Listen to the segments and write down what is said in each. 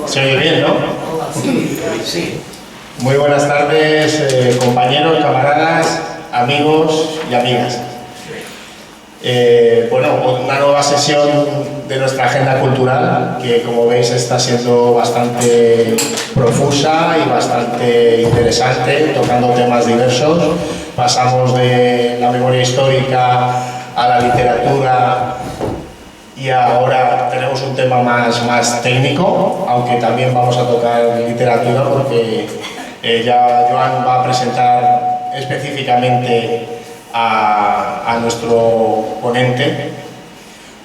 Se oye bien, ¿no? Sí. Muy buenas tardes, compañeros, camaradas, amigos y amigas. Bueno, una nueva sesión de nuestra agenda cultural que, como veis, está siendo bastante profusa y bastante interesante, tocando temas diversos. Pasamos de la memoria histórica a la literatura y ahora tenemos un tema más técnico, aunque también vamos a tocar literatura porque ya Joan va a presentar específicamente a nuestro ponente.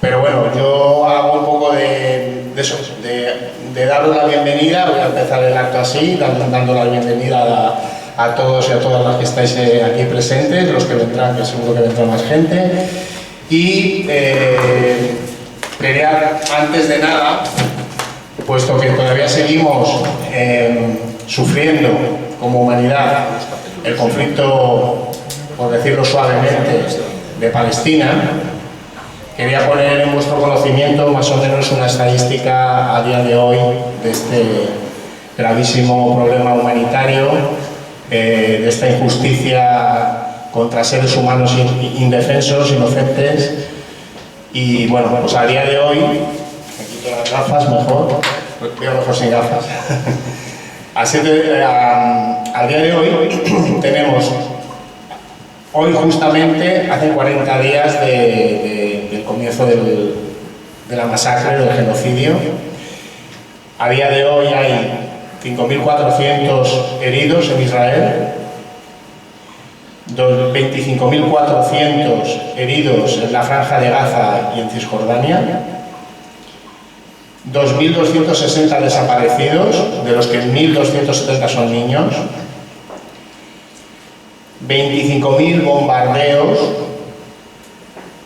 Pero bueno, yo hago un poco de eso, de daros la bienvenida. Voy a empezar el acto así, dando la bienvenida a todos y a todas las que estáis aquí presentes, los que vendrán, que seguro que vendrá más gente. Y quería, antes de nada, puesto que todavía seguimos sufriendo como humanidad el conflicto, por decirlo suavemente, de Palestina, quería poner en vuestro conocimiento más o menos una estadística a día de hoy de este gravísimo problema humanitario, de esta injusticia contra seres humanos indefensos, inocentes. Y bueno, pues a día de hoy, me quito las gafas mejor, veo mejor sin gafas. Así que al día de hoy tenemos, hoy justamente hace 40 días del comienzo de la masacre, del genocidio. A día de hoy hay 5.400 heridos en Israel, 25.400 heridos en la Franja de Gaza y en Cisjordania, 2.260 desaparecidos, de los que 1.270 son niños, 25.000 bombardeos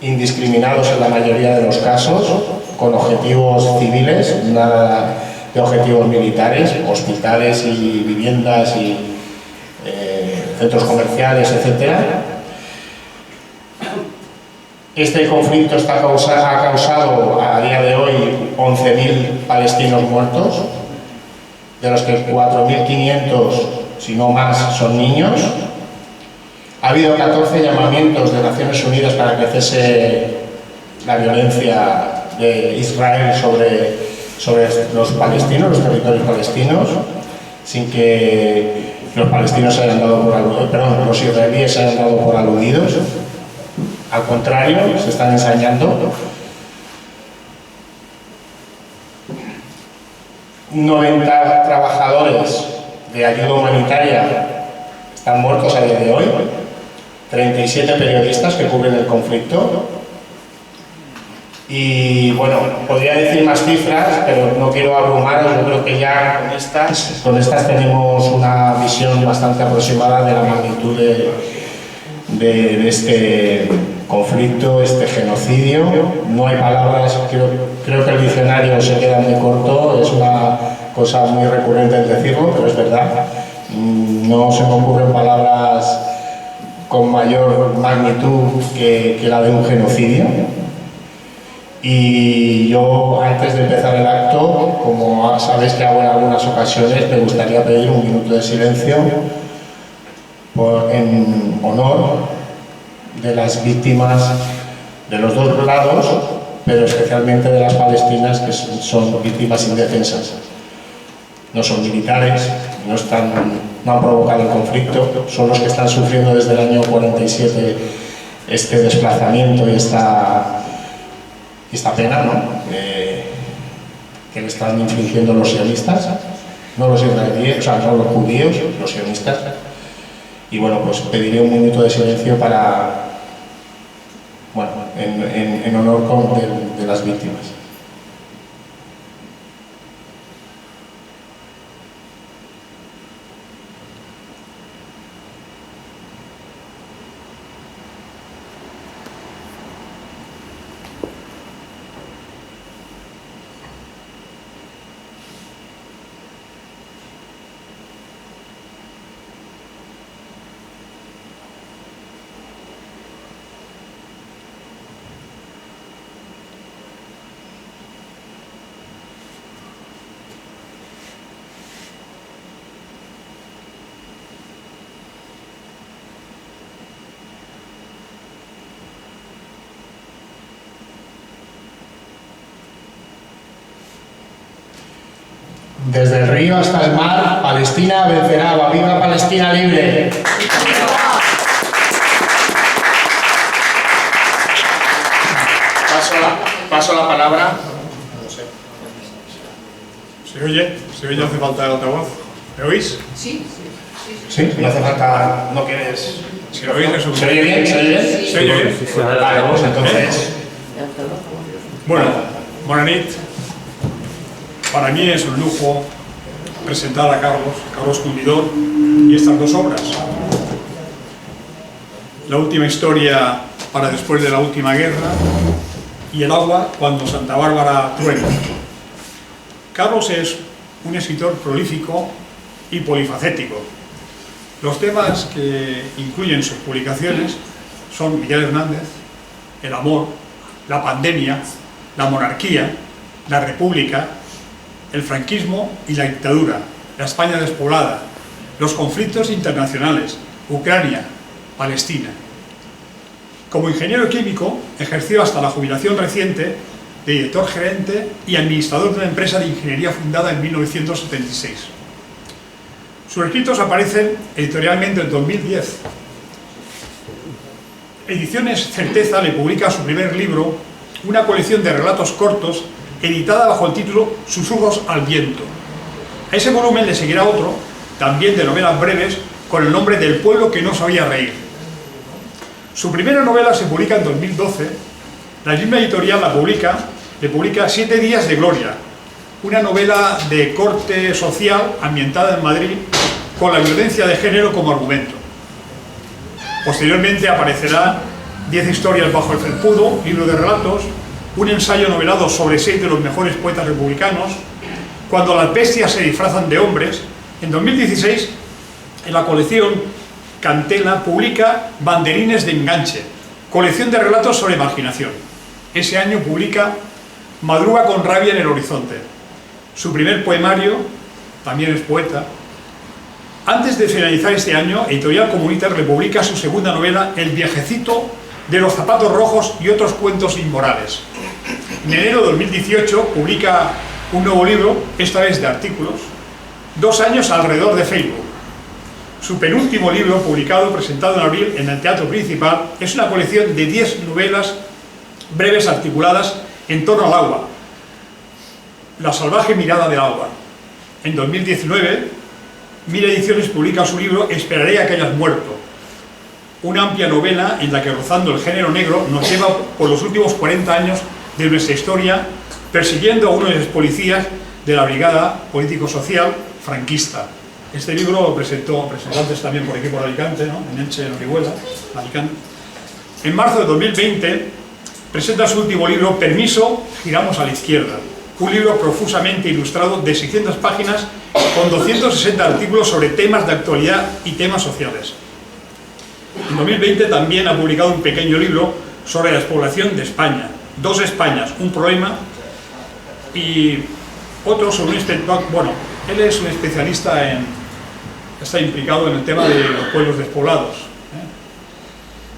indiscriminados en la mayoría de los casos, con objetivos civiles, nada de objetivos militares, hospitales y viviendas y centros comerciales, etc. Este conflicto ha causado a día de hoy 11.000 palestinos muertos, de los que 4.500, si no más, son niños. Ha habido 14 llamamientos de Naciones Unidas para que cese la violencia de Israel sobre los palestinos, los territorios palestinos, sin que los palestinos se hayan dado por aludidos, perdón, los israelíes se hayan dado por aludidos. Al contrario, se están ensañando. 90 trabajadores de ayuda humanitaria están muertos a día de hoy. 37 periodistas que cubren el conflicto. Y bueno, podría decir más cifras, pero no quiero abrumaros. Yo creo que ya con estas tenemos una visión bastante aproximada de la magnitud de este conflicto, este genocidio. No hay palabras, creo que el diccionario se queda muy corto, es una cosa muy recurrente en decirlo, pero es verdad. No se me ocurren palabras con mayor magnitud que la de un genocidio. Y yo, antes de empezar el acto, como sabéis que hago en algunas ocasiones, me gustaría pedir un minuto de silencio en honor de las víctimas de los dos lados, pero especialmente de las palestinas, que son víctimas indefensas. No son militares, no han provocado el conflicto, son los que están sufriendo desde el año 47 este desplazamiento y esta pena, ¿no? Que le están infligiendo los sionistas, no los israelíes, o sea, no los judíos, los sionistas. Y bueno, pues pediré un minuto de silencio para, bueno, en honor de las víctimas. Desde el río hasta el mar, Palestina vencerá. ¡Viva Palestina libre! Paso la palabra. No sé. ¿Se oye? ¿Se oye? ¿Hace falta el altavoz? ¿Me oís? Sí. Sí, no hace falta. ¿No quieres? Si lo oís, eso. ¿Se oye bien? ¿Se oye bien? ¿Se oye bien? Vale, pues entonces. Bueno, bona nit. Para mí es un lujo presentar a Carlos Cundidor, y estas dos obras. La última historia para después de la última guerra y El agua cuando Santa Bárbara truena. Carlos es un escritor prolífico y polifacético. Los temas que incluyen sus publicaciones son Miguel Hernández, el amor, la pandemia, la monarquía, la república, el franquismo y la dictadura, la España despoblada, los conflictos internacionales, Ucrania, Palestina. Como ingeniero químico, ejerció hasta la jubilación reciente de director gerente y administrador de una empresa de ingeniería fundada en 1976. Sus escritos aparecen editorialmente en 2010. Ediciones Certeza le publica su primer libro, una colección de relatos cortos editada bajo el título Susurros al viento. A ese volumen le seguirá otro, también de novelas breves, con el nombre del pueblo que no sabía reír. Su primera novela se publica en 2012, la misma editorial le publica 7 días de gloria, una novela de corte social ambientada en Madrid con la violencia de género como argumento. Posteriormente aparecerá 10 historias bajo el felpudo, libro de relatos, un ensayo novelado sobre 6 de los mejores poetas republicanos, Cuando las bestias se disfrazan de hombres. En 2016, en la colección Cantela publica Banderines de enganche, colección de relatos sobre marginación. Ese año publica Madruga con rabia en el horizonte, su primer poemario, también es poeta. Antes de finalizar este año, Editorial Comunitaria le publica su segunda novela, El viajecito de los zapatos rojos y otros cuentos inmorales. En enero de 2018 publica un nuevo libro, esta vez de artículos, 2 años alrededor de Facebook. Su penúltimo libro, publicado, presentado en abril en el Teatro Principal, es una colección de 10 novelas breves articuladas en torno al agua. La salvaje mirada del agua. En 2019, Mil Ediciones publica su libro Esperaré a que hayas muerto, una amplia novela en la que, rozando el género negro, nos lleva por los últimos 40 años de nuestra historia, persiguiendo a uno de los policías de la Brigada Político-Social franquista. Este libro lo presentó antes también por equipo de Alicante, ¿no? En Elche, en Orihuela, Alicante. En marzo de 2020 presenta su último libro, Permiso, giramos a la izquierda, un libro profusamente ilustrado de 600 páginas con 260 artículos sobre temas de actualidad y temas sociales. En 2020 también ha publicado un pequeño libro sobre la despoblación de España, 2 Españas, un problema, y otro sobre bueno, él es un especialista está implicado en el tema de los pueblos despoblados.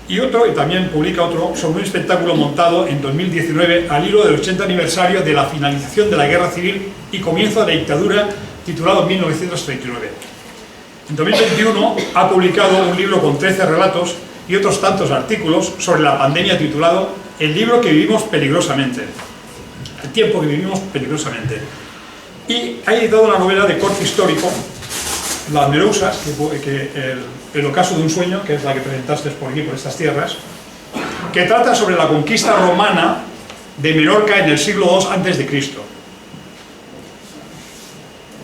Y también publica otro sobre un espectáculo montado en 2019 al hilo del 80 aniversario de la finalización de la Guerra Civil y comienzo de la dictadura, titulado 1939. En 2021 ha publicado un libro con 13 relatos y otros tantos artículos sobre la pandemia, titulado El libro que vivimos peligrosamente, el tiempo que vivimos peligrosamente. Y ha editado una novela de corte histórico, Las Merusas, el ocaso de un sueño, que es la que presentaste por aquí, por estas tierras, que trata sobre la conquista romana de Menorca en el siglo II a.C.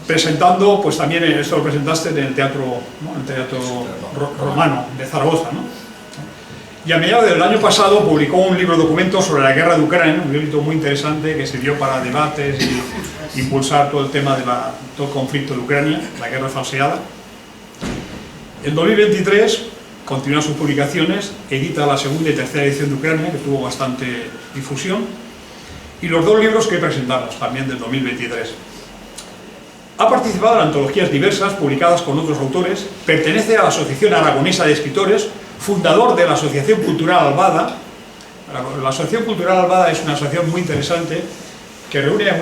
Presentando, pues también esto lo presentaste en el teatro, ¿no? El teatro romano de Zaragoza, ¿no? Y a mediados del año pasado publicó un libro documento sobre la guerra de Ucrania, un libro muy interesante que sirvió para debates y impulsar todo el tema de todo el conflicto de Ucrania, la guerra falseada. En 2023 continúa sus publicaciones, edita la segunda y tercera edición de Ucrania, que tuvo bastante difusión, y los 2 libros que presentamos, también del 2023. Ha participado en antologías diversas, publicadas con otros autores, pertenece a la Asociación Aragonesa de Escritores, fundador de la Asociación Cultural Albada. La Asociación Cultural Albada es una asociación muy interesante que reúne a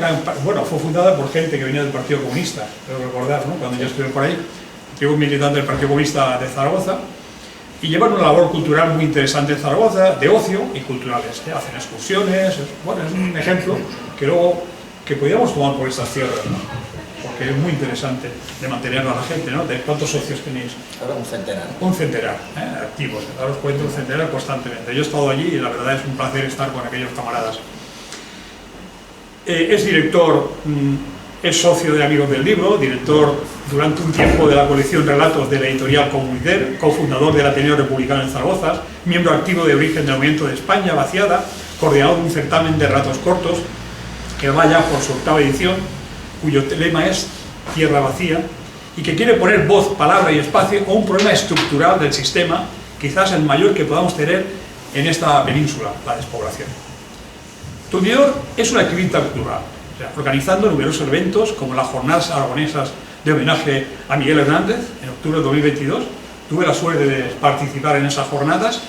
fue fundada por gente que venía del Partido Comunista, creo recordar, ¿no? Cuando yo estuve por ahí, que un militante del Partido Comunista de Zaragoza, y llevan una labor cultural muy interesante en Zaragoza, de ocio y culturales, ¿eh? Hacen excursiones, es un ejemplo que podríamos tomar por estas tierras, ¿no? Porque es muy interesante de mantener a la gente, ¿no? ¿De cuántos socios tenéis? Ahora un centenar. Un centenar, activos, daros cuenta, un centenar constantemente. Yo he estado allí y la verdad es un placer estar con aquellos camaradas. Es director, es socio de Amigos del Libro, director durante un tiempo de la colección Relatos de la editorial Comunider, cofundador del Ateneo Republicano en Zaragoza, miembro activo de Origen del Movimiento de España, Vaciada, coordinador de un certamen de relatos cortos que vaya por su 8ª edición, cuyo lema es Tierra Vacía, y que quiere poner voz, palabra y espacio a un problema estructural del sistema, quizás el mayor que podamos tener en esta península, la despoblación. Tundidor es una activista cultural, o sea, organizando numerosos eventos como las Jornadas Aragonesas de homenaje a Miguel Hernández en octubre de 2022. Tuve la suerte de participar en esas jornadas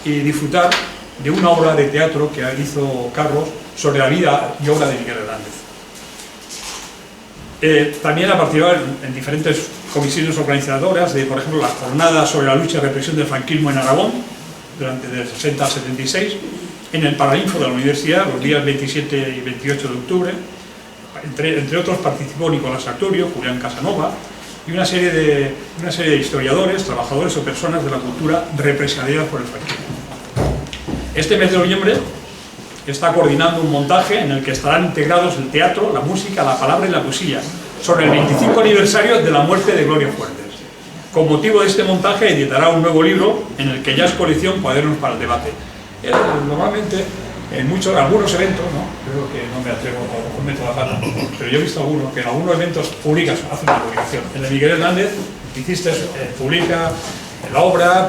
y disfrutar de una obra de teatro que hizo Carlos sobre la vida y obra de Miguel Hernández. También ha participado en diferentes comisiones organizadoras de, por ejemplo, las jornadas sobre la lucha y represión del franquismo en Aragón, durante del 60 al 76, en el Paraninfo de la Universidad, los días 27 y 28 de octubre. Entre otros participó Nicolás Sartorio, Julián Casanova y una serie de historiadores, trabajadores o personas de la cultura represaliadas por el franquismo. Este mes de noviembre está coordinando un montaje en el que estarán integrados el teatro, la música, la palabra y la poesía, sobre el 25 aniversario de la muerte de Gloria Fuertes. Con motivo de este montaje editará un nuevo libro en el que ya es colección Cuadernos para el Debate. Normalmente, en algunos eventos, ¿no? Creo que no me atrevo, a lo mejor meto la pata, pero yo he visto algunos que en algunos eventos hace una publicación. El de Miguel Hernández, hiciste, publica la obra,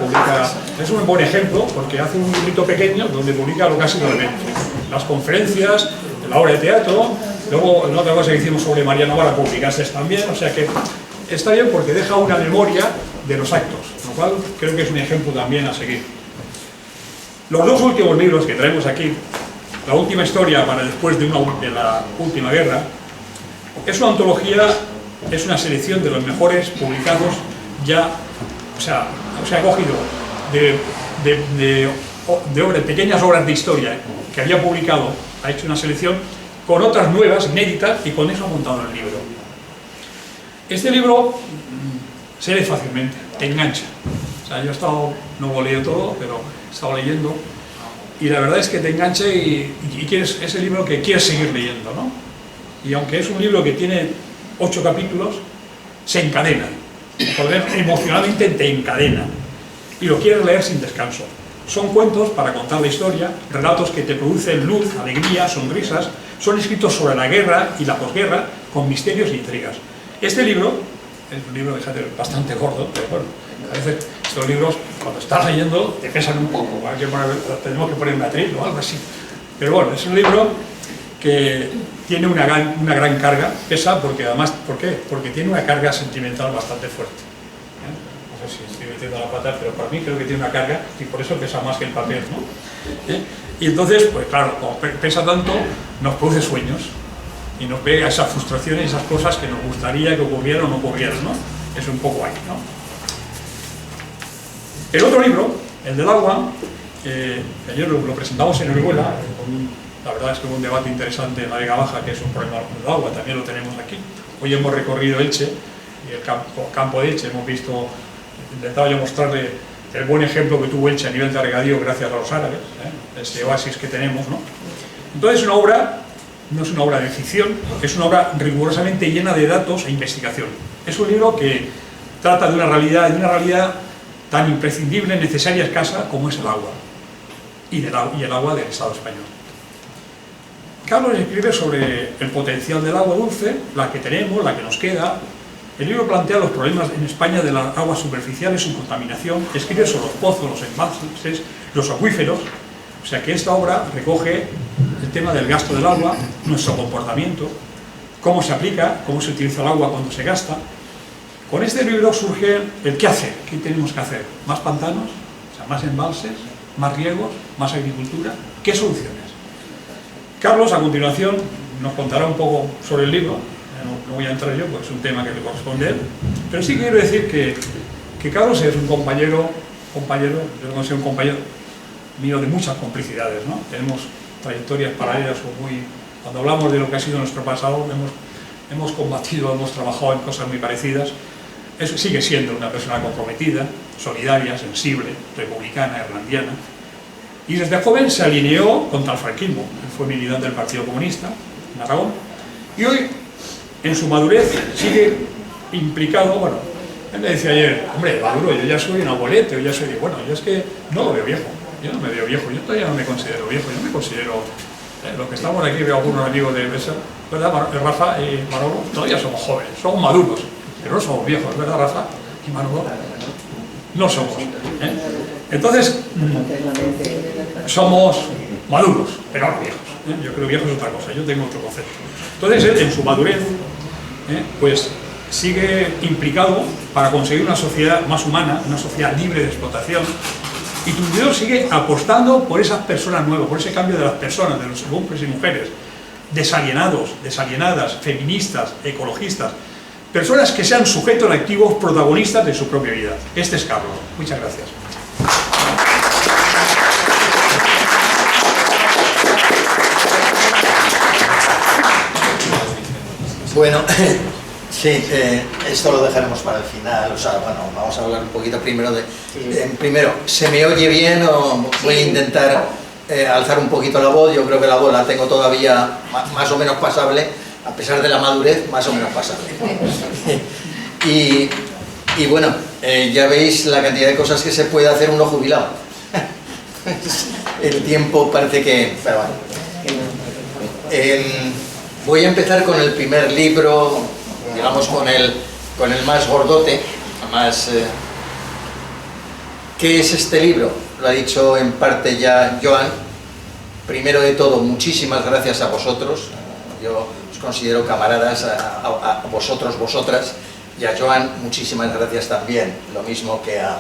es un buen ejemplo porque hace un librito pequeño donde publica lo que ha sido el evento, las conferencias, la obra de teatro. Luego, en otra cosa que hicimos sobre María Navarra, publicaste también, o sea que está bien porque deja una memoria de los actos, lo cual creo que es un ejemplo también a seguir. Los dos últimos libros que traemos aquí, La última historia para después de la última guerra, es una antología, es una selección de los mejores publicados ya, o sea ha cogido de pequeñas obras de historia que había publicado, ha hecho una selección con otras nuevas, inéditas, y con eso ha montado el libro. Este libro se lee fácilmente, te engancha. O sea, yo no lo he leído todo, pero he estado leyendo, y la verdad es que te engancha y quieres, es el libro que quieres seguir leyendo, ¿no? Y aunque es un libro que tiene 8 capítulos, se encadena. Emocionalmente te encadena. Y lo quieres leer sin descanso. Son cuentos para contar la historia, relatos que te producen luz, alegría, sonrisas. Son escritos sobre la guerra y la posguerra, con misterios e intrigas. Este libro es un libro, fíjate, bastante gordo, pero bueno, a veces estos libros, cuando estás leyendo, te pesan un poco. Tenemos que poner un atril o algo así. Pero bueno, es un libro que tiene una gran carga, pesa porque además, ¿por qué? Porque tiene una carga sentimental bastante fuerte. No sé si estoy metiendo la pata, pero para mí creo que tiene una carga y por eso pesa más que el papel, ¿no? Y entonces, pues claro, como pesa tanto, nos produce sueños y nos pega esas frustraciones, esas cosas que nos gustaría que ocurrieran o no ocurrieran, ¿no? Es un poco ahí, ¿no? El otro libro, el del agua, ayer lo presentamos en Orihuela, la verdad es que hubo un debate interesante en la Vega Baja, que es un problema del agua, también lo tenemos aquí. Hoy hemos recorrido Elche, y el campo de Elche, hemos visto, intentaba yo mostrarle el buen ejemplo que tuvo Elche a nivel de regadío gracias a los árabes, ese oasis que tenemos, ¿no? Entonces una obra, no es una obra de ficción, es una obra rigurosamente llena de datos e investigación. Es un libro que trata de una realidad tan imprescindible, necesaria, escasa como es el agua, y el agua del Estado español. Carlos escribe sobre el potencial del agua dulce, la que tenemos, la que nos queda. El libro plantea los problemas en España de las aguas superficiales, su contaminación, escribe sobre los pozos, los embalses, los acuíferos. O sea que esta obra recoge el tema del gasto del agua, nuestro comportamiento, cómo se aplica, cómo se utiliza el agua cuando se gasta. Con este libro surge el qué hacer, qué tenemos que hacer. ¿Más pantanos? O sea, más embalses, más riegos, más agricultura. ¿Qué soluciones? Carlos, a continuación, nos contará un poco sobre el libro. No voy a entrar yo, porque es un tema que le corresponde a él, pero sí quiero decir que Carlos es un compañero, yo lo considero un compañero mío de muchas complicidades, ¿no? Tenemos trayectorias paralelas o muy... Cuando hablamos de lo que ha sido nuestro pasado, hemos combatido, hemos trabajado en cosas muy parecidas. Sigue siendo una persona comprometida, solidaria, sensible, republicana, irlandiana, y desde joven se alineó contra el franquismo. Él fue militante del Partido Comunista en Aragón, y hoy, en su madurez, sigue implicado. Bueno, él me decía ayer, hombre, Maduro, yo ya soy un abuelete, yo ya soy... Bueno, yo es que no lo veo viejo, yo no me veo viejo, yo todavía no me considero viejo, yo me considero... los que estamos aquí, veo algunos amigos de mesa, ¿verdad, Rafa y Manolo? Todavía somos jóvenes, somos maduros, pero no somos viejos, ¿verdad, Rafa y Manolo? No somos. Entonces, somos maduros, pero no viejos. Yo creo que viejo es otra cosa, yo tengo otro concepto. Entonces, él, en su madurez, pues sigue implicado para conseguir una sociedad más humana, una sociedad libre de explotación. Y Tundidor sigue apostando por esas personas nuevas, por ese cambio de las personas, de los hombres y mujeres, desalienados, desalienadas, feministas, ecologistas, personas que sean sujetos activos, protagonistas de su propia vida. Este es Carlos. Muchas gracias. Bueno, sí, esto lo dejaremos para el final. O sea, bueno, vamos a hablar un poquito primero de... primero, ¿se me oye bien o voy a intentar alzar un poquito la voz? Yo creo que la voz la tengo todavía más o menos pasable, a pesar de la madurez, más o menos pasable. Y bueno, ya veis la cantidad de cosas que se puede hacer uno jubilado. El tiempo parece que... Pero bueno. Voy a empezar con el primer libro, digamos con el más gordote, más... ¿Qué es este libro? Lo ha dicho en parte ya Joan. Primero de todo, muchísimas gracias a vosotros. Yo os considero camaradas, a vosotros, vosotras, y a Joan muchísimas gracias también, lo mismo que a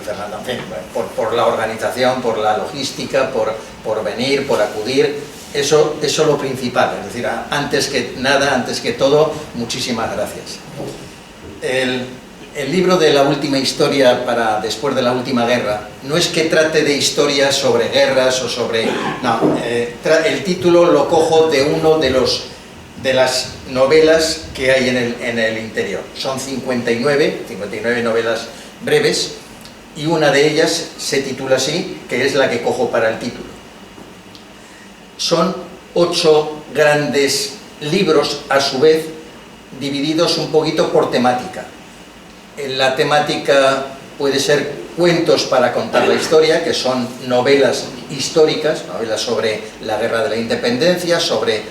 Fernando, en fin, por la organización, por la logística, por venir, por acudir. Eso es lo principal, es decir, antes que nada, antes que todo, muchísimas gracias. El libro de la última historia para después de la última guerra no es que trate de historias sobre guerras o sobre... No, el título lo cojo de uno de las novelas que hay en el interior. Son 59 novelas breves, y una de ellas se titula así, que es la que cojo para el título. Son 8 grandes libros, a su vez, divididos un poquito por temática. La temática puede ser cuentos para contar la historia, que son novelas históricas, novelas sobre la guerra de la independencia, sobre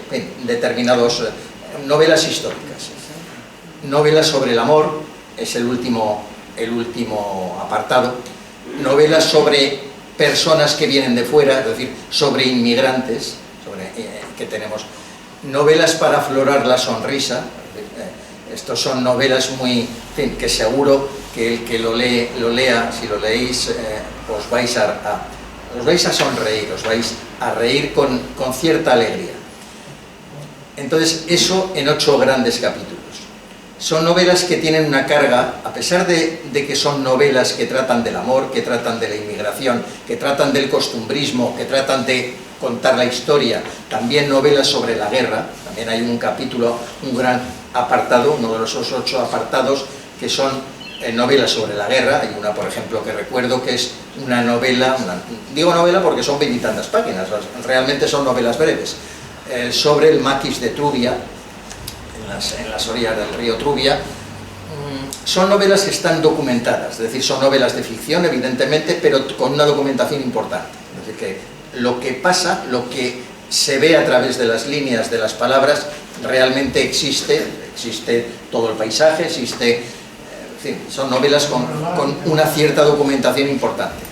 determinados... novelas históricas. Novelas sobre el amor, es el último apartado. Novelas sobre personas que vienen de fuera, es decir, sobre inmigrantes, que tenemos. Novelas para aflorar la sonrisa. Estos son novelas muy, en fin, que seguro que el que lo lea, si lo leéis, os vais a sonreír, os vais a reír con cierta alegría. Entonces, eso en 8 grandes capítulos. Son novelas que tienen una carga, a pesar de que son novelas que tratan del amor, que tratan de la inmigración, que tratan del costumbrismo, que tratan de contar la historia, también novelas sobre la guerra. También hay un capítulo, un gran apartado, uno de los 8 apartados, que son novelas sobre la guerra. Hay una, por ejemplo, que recuerdo que es una novela, digo novela porque son 20 y tantas páginas, realmente son novelas breves, sobre el maquis de Trubia, en las orillas del río Trubia. Son novelas que están documentadas, es decir, son novelas de ficción, evidentemente, pero con una documentación importante. Es decir, que lo que pasa, lo que se ve a través de las líneas, de las palabras, realmente existe todo el paisaje, existe... En fin, son novelas con una cierta documentación importante.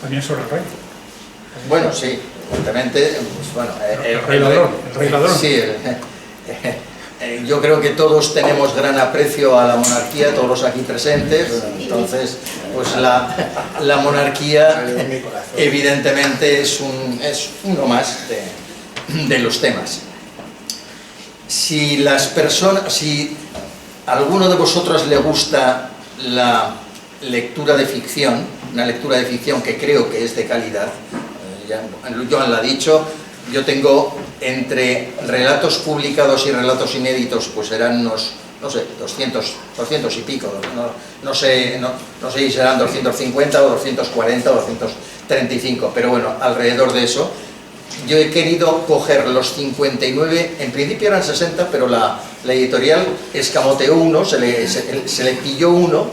También sobre el rey. Bueno, sí, evidentemente, pues bueno... el rey ladrón. Sí, yo creo que todos tenemos gran aprecio a la monarquía, todos los aquí presentes, entonces pues la monarquía evidentemente es uno más de los temas. Si a alguno de vosotros le gusta la lectura de ficción, una lectura de ficción que creo que es de calidad, Joan lo ha dicho, yo tengo entre relatos publicados y relatos inéditos, pues serán unos, no sé, 200 y pico, no sé si serán 250 o 240 o 235, pero bueno, alrededor de eso. Yo he querido coger los 59, en principio eran 60, pero la editorial escamoteó uno, se le pilló uno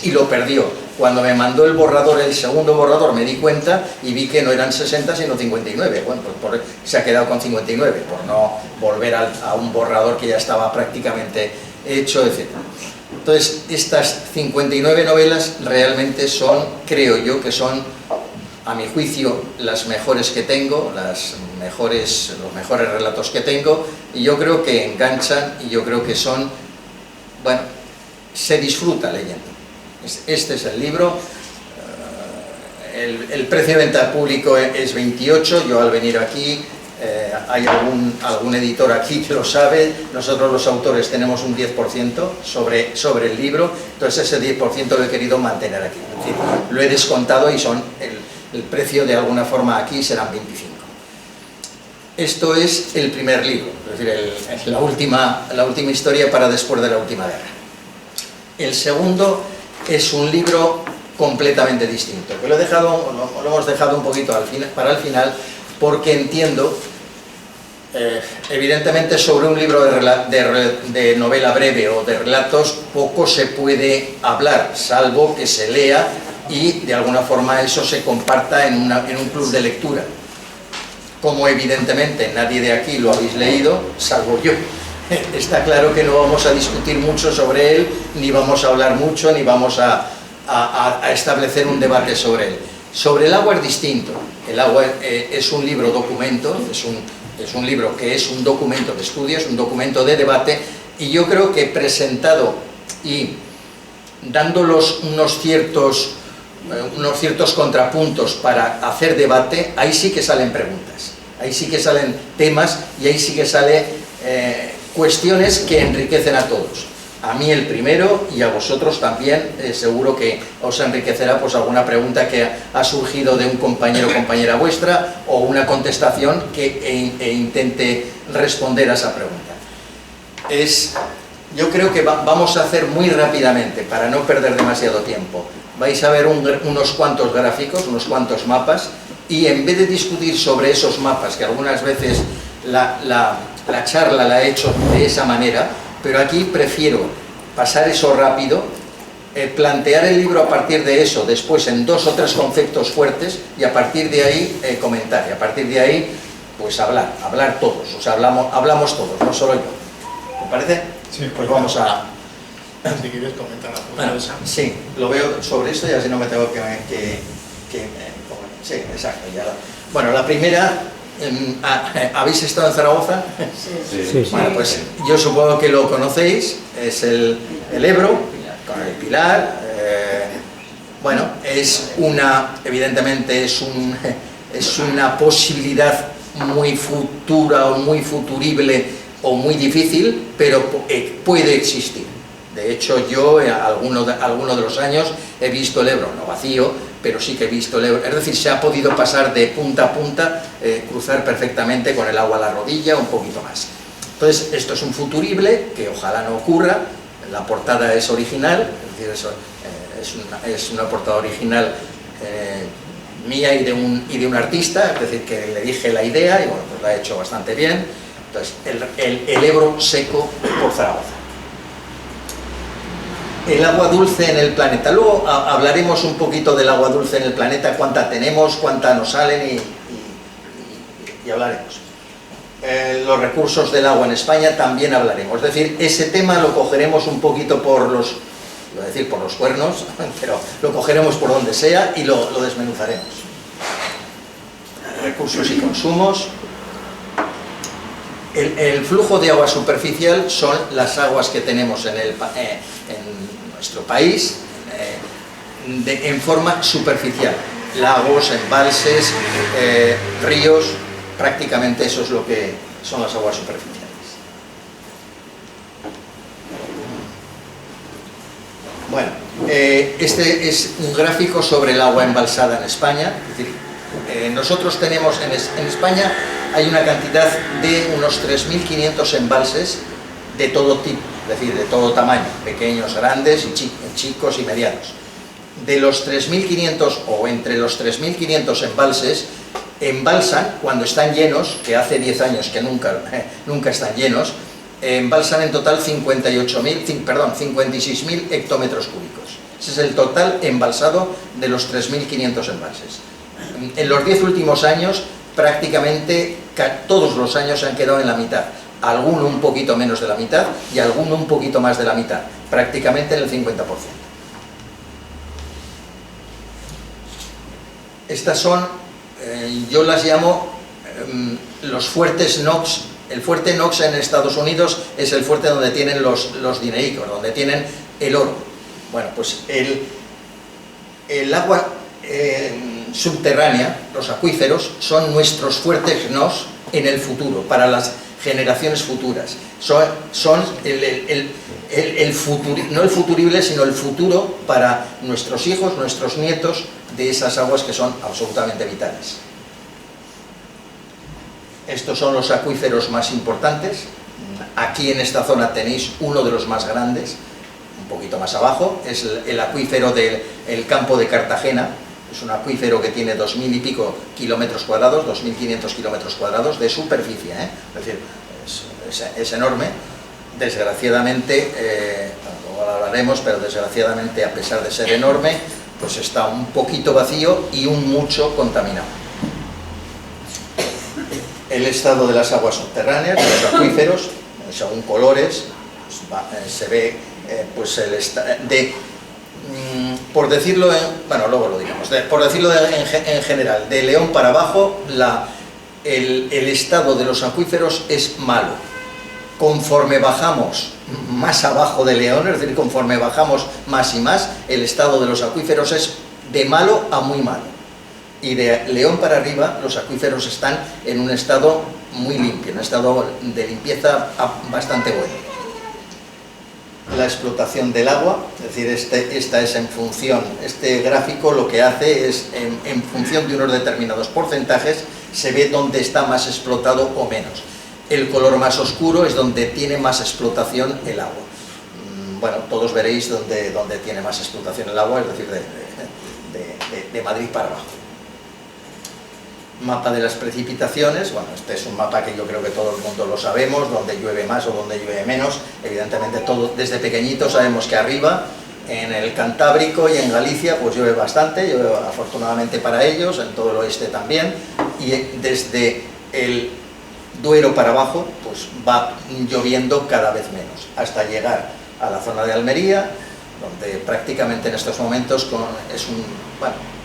y lo perdió. Cuando me mandó el borrador, el segundo borrador, me di cuenta y vi que no eran 60 sino 59. Bueno, pues se ha quedado con 59, por no volver a un borrador que ya estaba prácticamente hecho, etc. Entonces, estas 59 novelas realmente son, creo yo, que son, a mi juicio, las mejores que tengo, los mejores relatos que tengo, y yo creo que enganchan, y yo creo que son, bueno, se disfruta leyendo. Este es el libro, el precio de venta al público es 28, yo al venir aquí, hay algún editor aquí que lo sabe, nosotros los autores tenemos un 10% sobre el libro, entonces ese 10% lo he querido mantener aquí, es decir, lo he descontado y son el precio de alguna forma aquí serán 25. Esto es el primer libro, es decir, la última historia para después de la última guerra. El segundo es un libro completamente distinto, que lo hemos dejado un poquito para el final, porque entiendo, evidentemente sobre un libro de novela breve o de relatos poco se puede hablar, salvo que se lea y de alguna forma eso se comparta en un club de lectura. Como evidentemente nadie de aquí lo habéis leído, salvo yo, está claro que no vamos a discutir mucho sobre él, ni vamos a hablar mucho, ni vamos a establecer un debate sobre él. Sobre el agua es distinto. El agua es un libro documento, es un libro que es un documento de estudio, es un documento de debate, y yo creo que presentado y dándolos unos ciertos contrapuntos para hacer debate, ahí sí que salen preguntas, ahí sí que salen temas y ahí sí que salen cuestiones que enriquecen a todos. A mí el primero y a vosotros también, seguro que os enriquecerá pues alguna pregunta que ha surgido de un compañero o compañera vuestra o una contestación que intente responder a esa pregunta. Yo creo que vamos a hacer muy rápidamente, para no perder demasiado tiempo. Vais a ver unos cuantos gráficos, unos cuantos mapas, y en vez de discutir sobre esos mapas, que algunas veces la charla la he hecho de esa manera, pero aquí prefiero pasar eso rápido, plantear el libro a partir de eso, después en 2 o 3 conceptos fuertes, y a partir de ahí comentar, y a partir de ahí pues hablar todos, o sea, hablamos todos, no solo yo. ¿Te parece? Sí. Pues vamos a... Si quieres comentar la Bueno, sí, lo veo sobre esto y así no me tengo que sí, exacto. Bueno, la primera, ¿habéis estado en Zaragoza? Sí. Bueno, pues yo supongo que lo conocéis, es el Ebro, con el Pilar. Bueno, evidentemente es una posibilidad muy futura o muy futurible o muy difícil, pero puede existir. De hecho, yo alguno de los años he visto el Ebro, no vacío, pero sí que he visto el Ebro, es decir, se ha podido pasar de punta a punta, cruzar perfectamente con el agua a la rodilla, un poquito más. Entonces, esto es un futurible, que ojalá no ocurra, la portada es original, es decir, es una portada original mía y de un artista, es decir, que le dije la idea y bueno, pues la ha hecho bastante bien. Entonces, el Ebro seco por Zaragoza. El agua dulce en el planeta. Luego hablaremos un poquito del agua dulce en el planeta, cuánta tenemos, cuánta nos salen y hablaremos. Los recursos del agua en España también hablaremos. Es decir, ese tema lo cogeremos un poquito por los cuernos, pero lo cogeremos por donde sea y lo desmenuzaremos. Recursos y consumos. El flujo de agua superficial son las aguas que tenemos en nuestro país, en forma superficial. Lagos, embalses, ríos, prácticamente eso es lo que son las aguas superficiales. Bueno, este es un gráfico sobre el agua embalsada en España. Es decir, nosotros tenemos en España hay una cantidad de unos 3.500 embalses de todo tipo, es decir, de todo tamaño, pequeños, grandes, y chicos y medianos. De los 3.500 o entre los 3.500 embalses, embalsan cuando están llenos, que hace 10 años que nunca están llenos, embalsan en total 56.000 hectómetros cúbicos. Ese es el total embalsado de los 3.500 embalses. En los 10 últimos años, prácticamente todos los años se han quedado en la mitad. Alguno un poquito menos de la mitad y alguno un poquito más de la mitad, prácticamente en el 50%. Estas son, yo las llamo los fuertes NOx. El fuerte NOx en Estados Unidos es el fuerte donde tienen los dineicos, donde tienen el oro. Bueno, pues el agua subterránea, los acuíferos, son nuestros fuertes NOx en el futuro, para las generaciones futuras. Son el futuro, no el futurible, sino el futuro para nuestros hijos, nuestros nietos, de esas aguas que son absolutamente vitales. Estos son los acuíferos más importantes. Aquí en esta zona tenéis uno de los más grandes, un poquito más abajo, es el acuífero del campo de Cartagena. Es un acuífero que tiene 2.000 y pico kilómetros cuadrados, 2.500 kilómetros cuadrados de superficie, es decir, es enorme. Desgraciadamente, luego lo hablaremos, pero desgraciadamente, a pesar de ser enorme, pues está un poquito vacío y un mucho contaminado. El estado de las aguas subterráneas, de los acuíferos, según colores, pues se ve pues por decirlo bueno, luego lo digamos, por decirlo en general, de León para abajo, el estado de los acuíferos es malo. Conforme bajamos más abajo de León, es decir, conforme bajamos más y más, el estado de los acuíferos es de malo a muy malo. Y de León para arriba, los acuíferos están en un estado muy limpio, un estado de limpieza bastante bueno. La explotación del agua, es decir, esta es en función, este gráfico lo que hace es, en función de unos determinados porcentajes, se ve dónde está más explotado o menos. El color más oscuro es donde tiene más explotación el agua. Bueno, todos veréis dónde tiene más explotación el agua, es decir, de Madrid para abajo. Mapa de las precipitaciones. Bueno, este es un mapa que yo creo que todo el mundo lo sabemos, donde llueve más o donde llueve menos. Evidentemente, desde pequeñito sabemos que arriba, en el Cantábrico y en Galicia, pues llueve bastante, llueve afortunadamente para ellos, en todo el oeste también, y desde el Duero para abajo, pues va lloviendo cada vez menos, hasta llegar a la zona de Almería, donde prácticamente en estos momentos es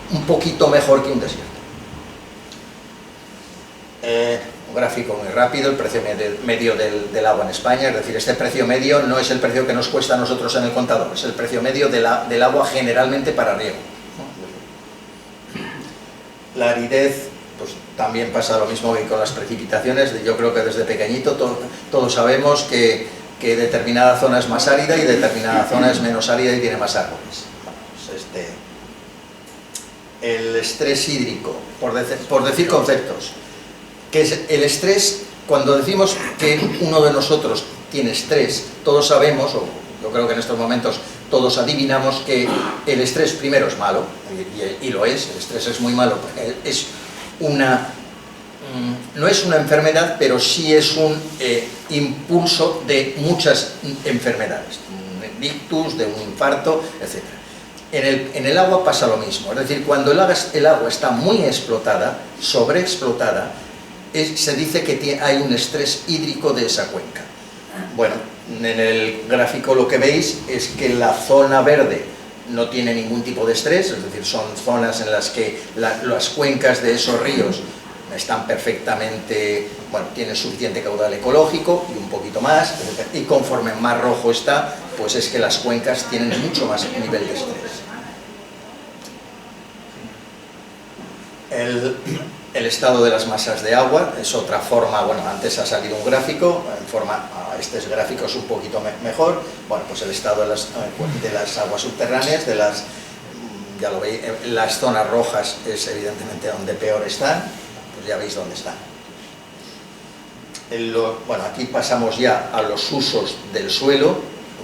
un poquito mejor que un desierto. Un gráfico muy rápido, el precio medio del agua en España, es decir, este precio medio no es el precio que nos cuesta a nosotros en el contador, es el precio medio del agua generalmente para riego. La aridez, pues también pasa lo mismo que con las precipitaciones. Yo creo que desde pequeñito todos sabemos que determinada zona es más árida y determinada zona es menos árida y tiene más árboles. Pues el estrés hídrico, por decir conceptos, que es el estrés. Cuando decimos que uno de nosotros tiene estrés, todos sabemos, o yo creo que en estos momentos todos adivinamos, que el estrés primero es malo, y lo es, el estrés es muy malo, es no es una enfermedad, pero sí es un impulso de muchas enfermedades, un ictus, de un infarto, etc. En el agua pasa lo mismo, es decir, cuando el agua está muy explotada, sobreexplotada, se dice que hay un estrés hídrico de esa cuenca. Bueno, en el gráfico lo que veis es que la zona verde no tiene ningún tipo de estrés, es decir, son zonas en las que las cuencas de esos ríos están perfectamente, bueno, tienen suficiente caudal ecológico y un poquito más, y conforme más rojo está, pues es que las cuencas tienen mucho más nivel de estrés. el estado de las masas de agua es otra forma. Bueno, antes ha salido un gráfico, este gráfico es un poquito mejor. Bueno, pues el estado de las aguas subterráneas, ya lo veis, las zonas rojas es evidentemente donde peor están, pues ya veis dónde están. Bueno, aquí pasamos ya a los usos del suelo.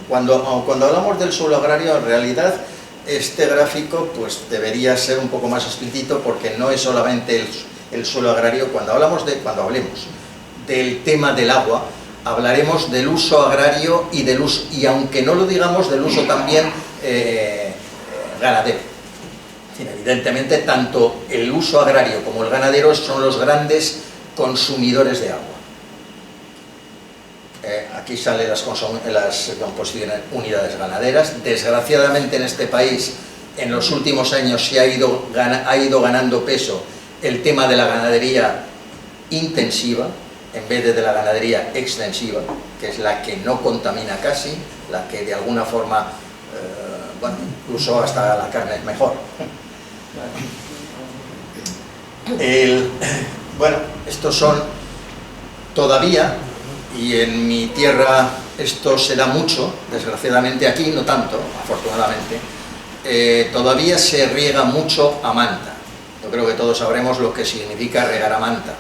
Cuando hablamos del suelo agrario, en realidad este gráfico pues debería ser un poco más explícito, porque no es solamente el suelo agrario. Cuando hablemos del tema del agua, hablaremos del uso agrario y aunque no lo digamos, del uso también ganadero. Evidentemente, tanto el uso agrario como el ganadero son los grandes consumidores de agua. Aquí salen las composiciones unidades ganaderas. Desgraciadamente en este país en los últimos años se ha ido ganando peso el tema de la ganadería intensiva en vez de la ganadería extensiva, que es la que no contamina casi, la que de alguna forma, bueno, incluso hasta la carne es mejor. Bueno, estos son todavía, y en mi tierra esto se da mucho, desgraciadamente aquí no tanto, afortunadamente, todavía se riega mucho a manta. Yo creo que todos sabremos lo que significa regar a manta.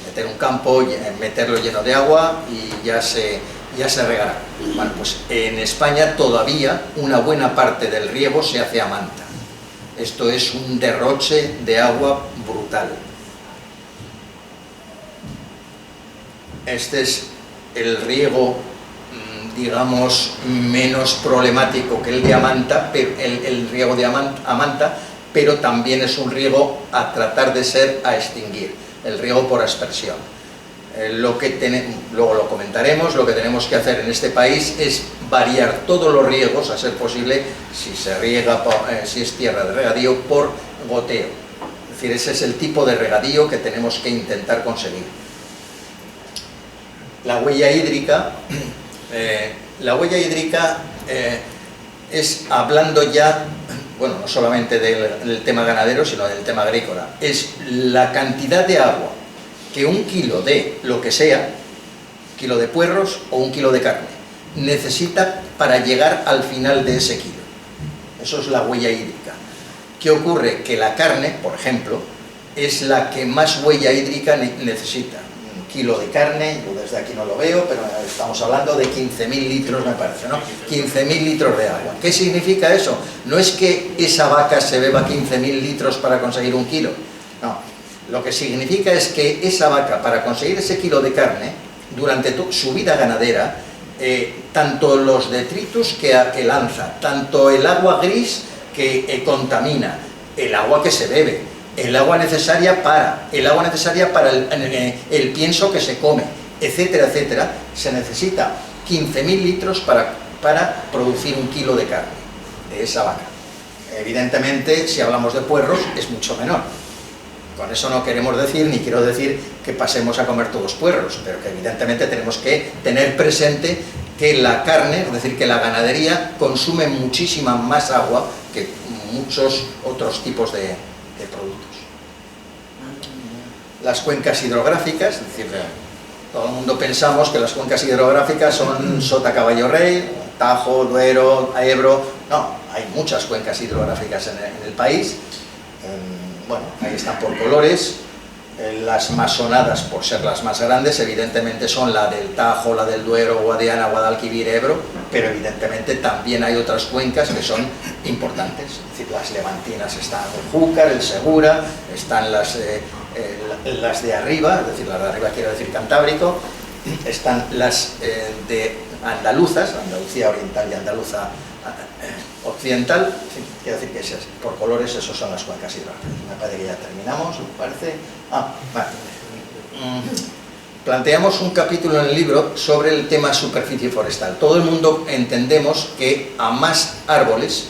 Meter un campo, meterlo lleno de agua y ya se regará. Bueno, pues en España todavía una buena parte del riego se hace a manta. Esto es un derroche de agua brutal. Este es el riego, digamos, menos problemático que el de Amanta, el riego de Amanta, pero también es un riego a tratar de a extinguir, el riego por aspersión. Luego lo comentaremos. Lo que tenemos que hacer en este país es variar todos los riegos, a ser posible, si es tierra de regadío, por goteo. Es decir, ese es el tipo de regadío que tenemos que intentar conseguir. La huella hídrica, es, hablando ya, bueno, no solamente del tema ganadero, sino del tema agrícola, es la cantidad de agua que un kilo de lo que sea, un kilo de puerros o un kilo de carne, necesita para llegar al final de ese kilo. Eso es la huella hídrica. ¿Qué ocurre? Que la carne, por ejemplo, es la que más huella hídrica necesita. Un kilo de carne, yo desde aquí no lo veo, pero estamos hablando de 15.000 litros, me parece, ¿no? 15.000 litros de agua. ¿Qué significa eso? No es que esa vaca se beba 15.000 litros para conseguir un kilo, no. Lo que significa es que esa vaca, para conseguir ese kilo de carne, durante su vida ganadera, tanto los detritus que lanza, tanto el agua gris que contamina, el agua que se bebe, el agua necesaria para el pienso que se come, etcétera, etcétera, se necesita 15.000 litros para producir un kilo de carne de esa vaca. Evidentemente, si hablamos de puerros, es mucho menor. Con eso no queremos decir, ni quiero decir que pasemos a comer todos puerros, pero que evidentemente tenemos que tener presente que la carne, es decir, que la ganadería consume muchísima más agua que muchos otros tipos de productos. Las cuencas hidrográficas, es decir, todo el mundo pensamos que las cuencas hidrográficas son Sota, Caballo Rey, Tajo, Duero, Ebro. No, hay muchas cuencas hidrográficas en el país. Bueno, ahí están por colores. Las más sonadas, por ser las más grandes, evidentemente son la del Tajo, la del Duero, Guadiana, Guadalquivir, Ebro, pero evidentemente también hay otras cuencas que son importantes. Es decir, las levantinas están el Júcar, el Segura, están las de arriba, es decir, las de arriba quiero decir Cantábrico, están las de andaluzas, Andalucía Oriental y Andaluza Occidental, en fin, quiero decir que esas, por colores, esos son las cuencas hidrográficas. Me parece que ya terminamos, me parece. Vale. Planteamos un capítulo en el libro sobre el tema superficie forestal. Todo el mundo entendemos que a más árboles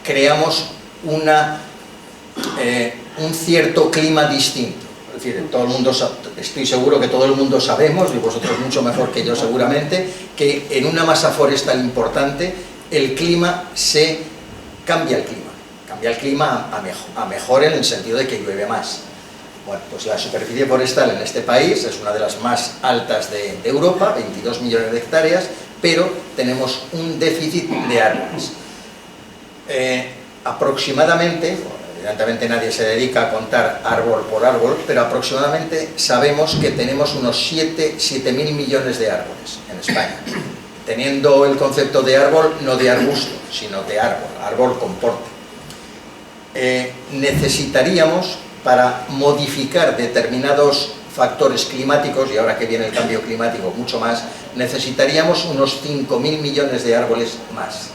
creamos un cierto clima distinto. Es decir, todo el mundo, estoy seguro que todo el mundo sabemos, y vosotros mucho mejor que yo seguramente, que en una masa forestal importante el clima cambia cambia el clima a mejor en el sentido de que llueve más. Bueno, pues la superficie forestal en este país es una de las más altas de Europa, 22 millones de hectáreas, pero tenemos un déficit de árboles. Aproximadamente, evidentemente nadie se dedica a contar árbol por árbol, pero aproximadamente sabemos que tenemos unos 7.000 millones de árboles en España, teniendo el concepto de árbol no de arbusto, sino de árbol con porte. Necesitaríamos, para modificar determinados factores climáticos, y ahora que viene el cambio climático mucho más, necesitaríamos unos 5.000 millones de árboles más,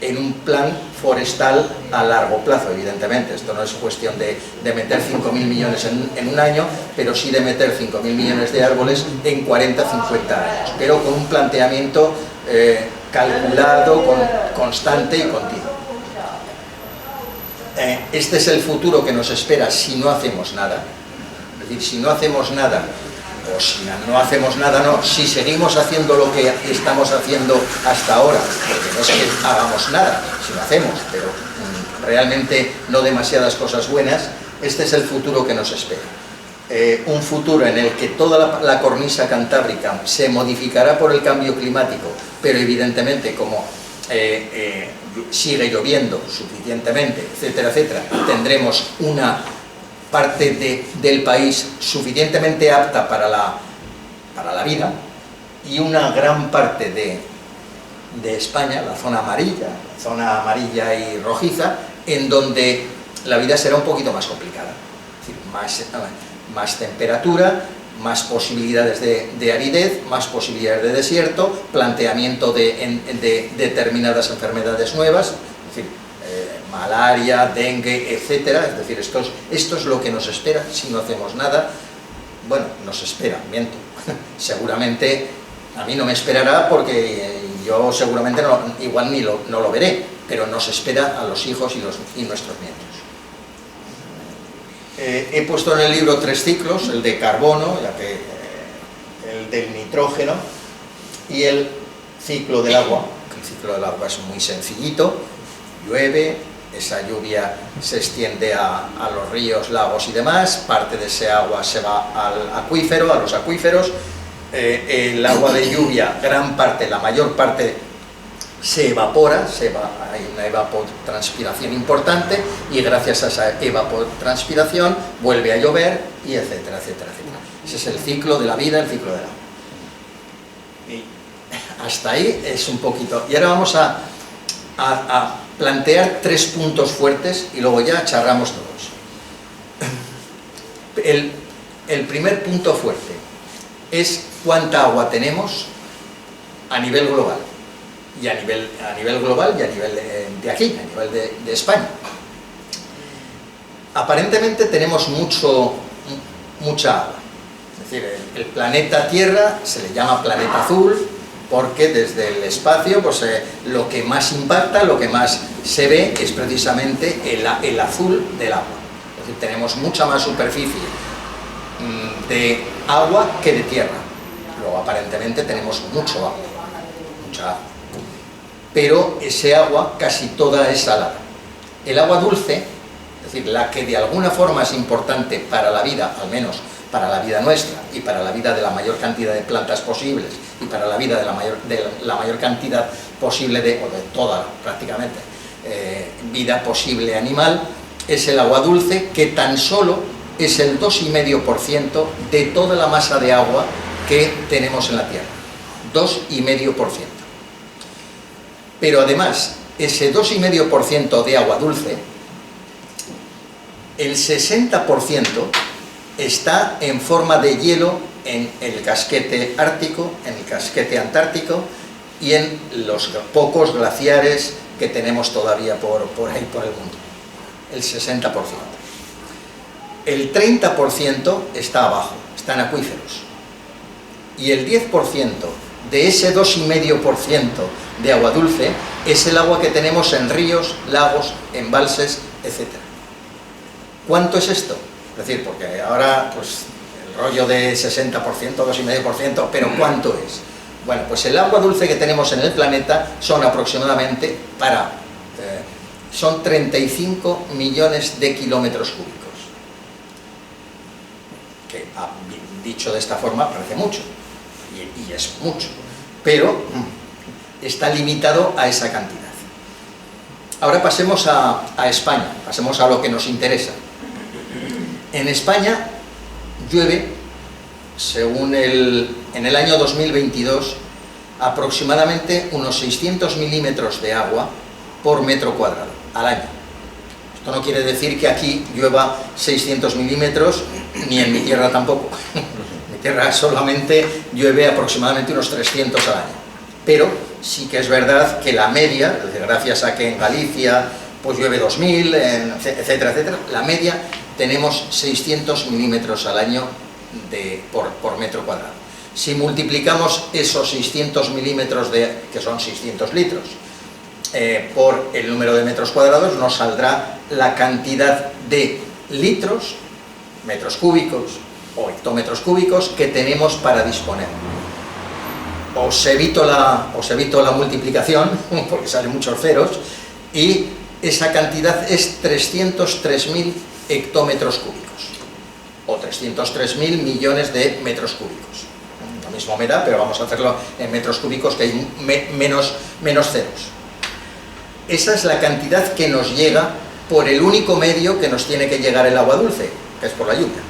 en un plan forestal a largo plazo, evidentemente. Esto no es cuestión de meter 5.000 millones en un año, pero sí de meter 5.000 millones de árboles en 40, 50 años, pero con un planteamiento calculado, constante y continuo. Este es el futuro que nos espera si no hacemos nada. Es decir, si no hacemos nada, o si no hacemos nada, no, si seguimos haciendo lo que estamos haciendo hasta ahora, porque no es que hagamos nada, si lo hacemos, pero realmente no demasiadas cosas buenas, este es el futuro que nos espera. Un futuro en el que toda la cornisa cantábrica se modificará por el cambio climático, pero evidentemente como sigue lloviendo suficientemente, etcétera, etcétera, tendremos una parte del país suficientemente apta para la vida, y una gran parte de España, la zona amarilla y rojiza, en donde la vida será un poquito más complicada. Es decir, más temperatura, más posibilidades de aridez, más posibilidades de desierto, planteamiento de determinadas enfermedades nuevas, es decir, malaria, dengue, etcétera. Es decir, esto es lo que nos espera si no hacemos nada. Bueno, nos espera, miento. Seguramente a mí no me esperará, porque yo seguramente igual no lo veré, pero nos espera a los hijos y nuestros nietos. He puesto en el libro 3 ciclos: el de carbono, el del nitrógeno y el ciclo del agua. El ciclo del agua es muy sencillito: llueve, esa lluvia se extiende a los ríos, lagos y demás, parte de ese agua se va al acuífero, a los acuíferos. El agua de lluvia, gran parte, la mayor parte, se evapora, hay una evapotranspiración importante, y gracias a esa evapotranspiración vuelve a llover, y etcétera, etcétera, etcétera. Ese es el ciclo de la vida, el ciclo del agua. Y hasta ahí es un poquito. Y ahora vamos a plantear 3 puntos fuertes y luego ya charramos todos. El primer punto fuerte es cuánta agua tenemos a nivel global. Y a nivel global y a nivel de aquí, a nivel de España. Aparentemente tenemos mucha agua. Es decir, el planeta Tierra se le llama planeta azul, porque desde el espacio pues, lo que más impacta, lo que más se ve es precisamente el azul del agua. Es decir, tenemos mucha más superficie de agua que de tierra. Luego aparentemente tenemos mucha agua. Pero ese agua casi toda es salada. El agua dulce, es decir, la que de alguna forma es importante para la vida, al menos para la vida nuestra y para la vida de la mayor cantidad de plantas posibles, y para la vida de la mayor cantidad posible o de toda prácticamente vida posible animal, es el agua dulce, que tan solo es el 2,5% de toda la masa de agua que tenemos en la Tierra. 2,5%. Pero además, ese 2,5% de agua dulce, el 60% está en forma de hielo en el casquete ártico, en el casquete antártico y en los pocos glaciares que tenemos todavía por ahí por el mundo. El 60%. El 30% está abajo, está en acuíferos. Y el 10% de ese 2,5% de agua dulce es el agua que tenemos en ríos, lagos, embalses, etc. ¿Cuánto es esto? Es decir, porque ahora pues el rollo de 60%, 2,5%, pero ¿cuánto es? Bueno, pues el agua dulce que tenemos en el planeta son aproximadamente, para son 35 millones de kilómetros cúbicos. Que, dicho de esta forma, parece mucho, y es mucho, pero está limitado a esa cantidad. Ahora pasemos a España, pasemos a lo que nos interesa. En España llueve, según en el año 2022, aproximadamente unos 600 milímetros de agua por metro cuadrado al año. Esto no quiere decir que aquí llueva 600 milímetros, ni en mi tierra tampoco. En mi tierra solamente llueve aproximadamente unos 300 al año. Pero sí que es verdad que la media, es decir, gracias a que en Galicia pues llueve 2000, etcétera, etcétera, la media tenemos 600 milímetros al año por metro cuadrado. Si multiplicamos esos 600 milímetros, que son 600 litros, por el número de metros cuadrados, nos saldrá la cantidad de litros, metros cúbicos o hectómetros cúbicos que tenemos para disponer. Os evito la multiplicación, porque salen muchos ceros, y esa cantidad es 303.000 hectómetros cúbicos, o 303.000 millones de metros cúbicos. Lo mismo me da, pero vamos a hacerlo en metros cúbicos, que hay menos ceros. Esa es la cantidad que nos llega por el único medio que nos tiene que llegar el agua dulce, que es por la lluvia.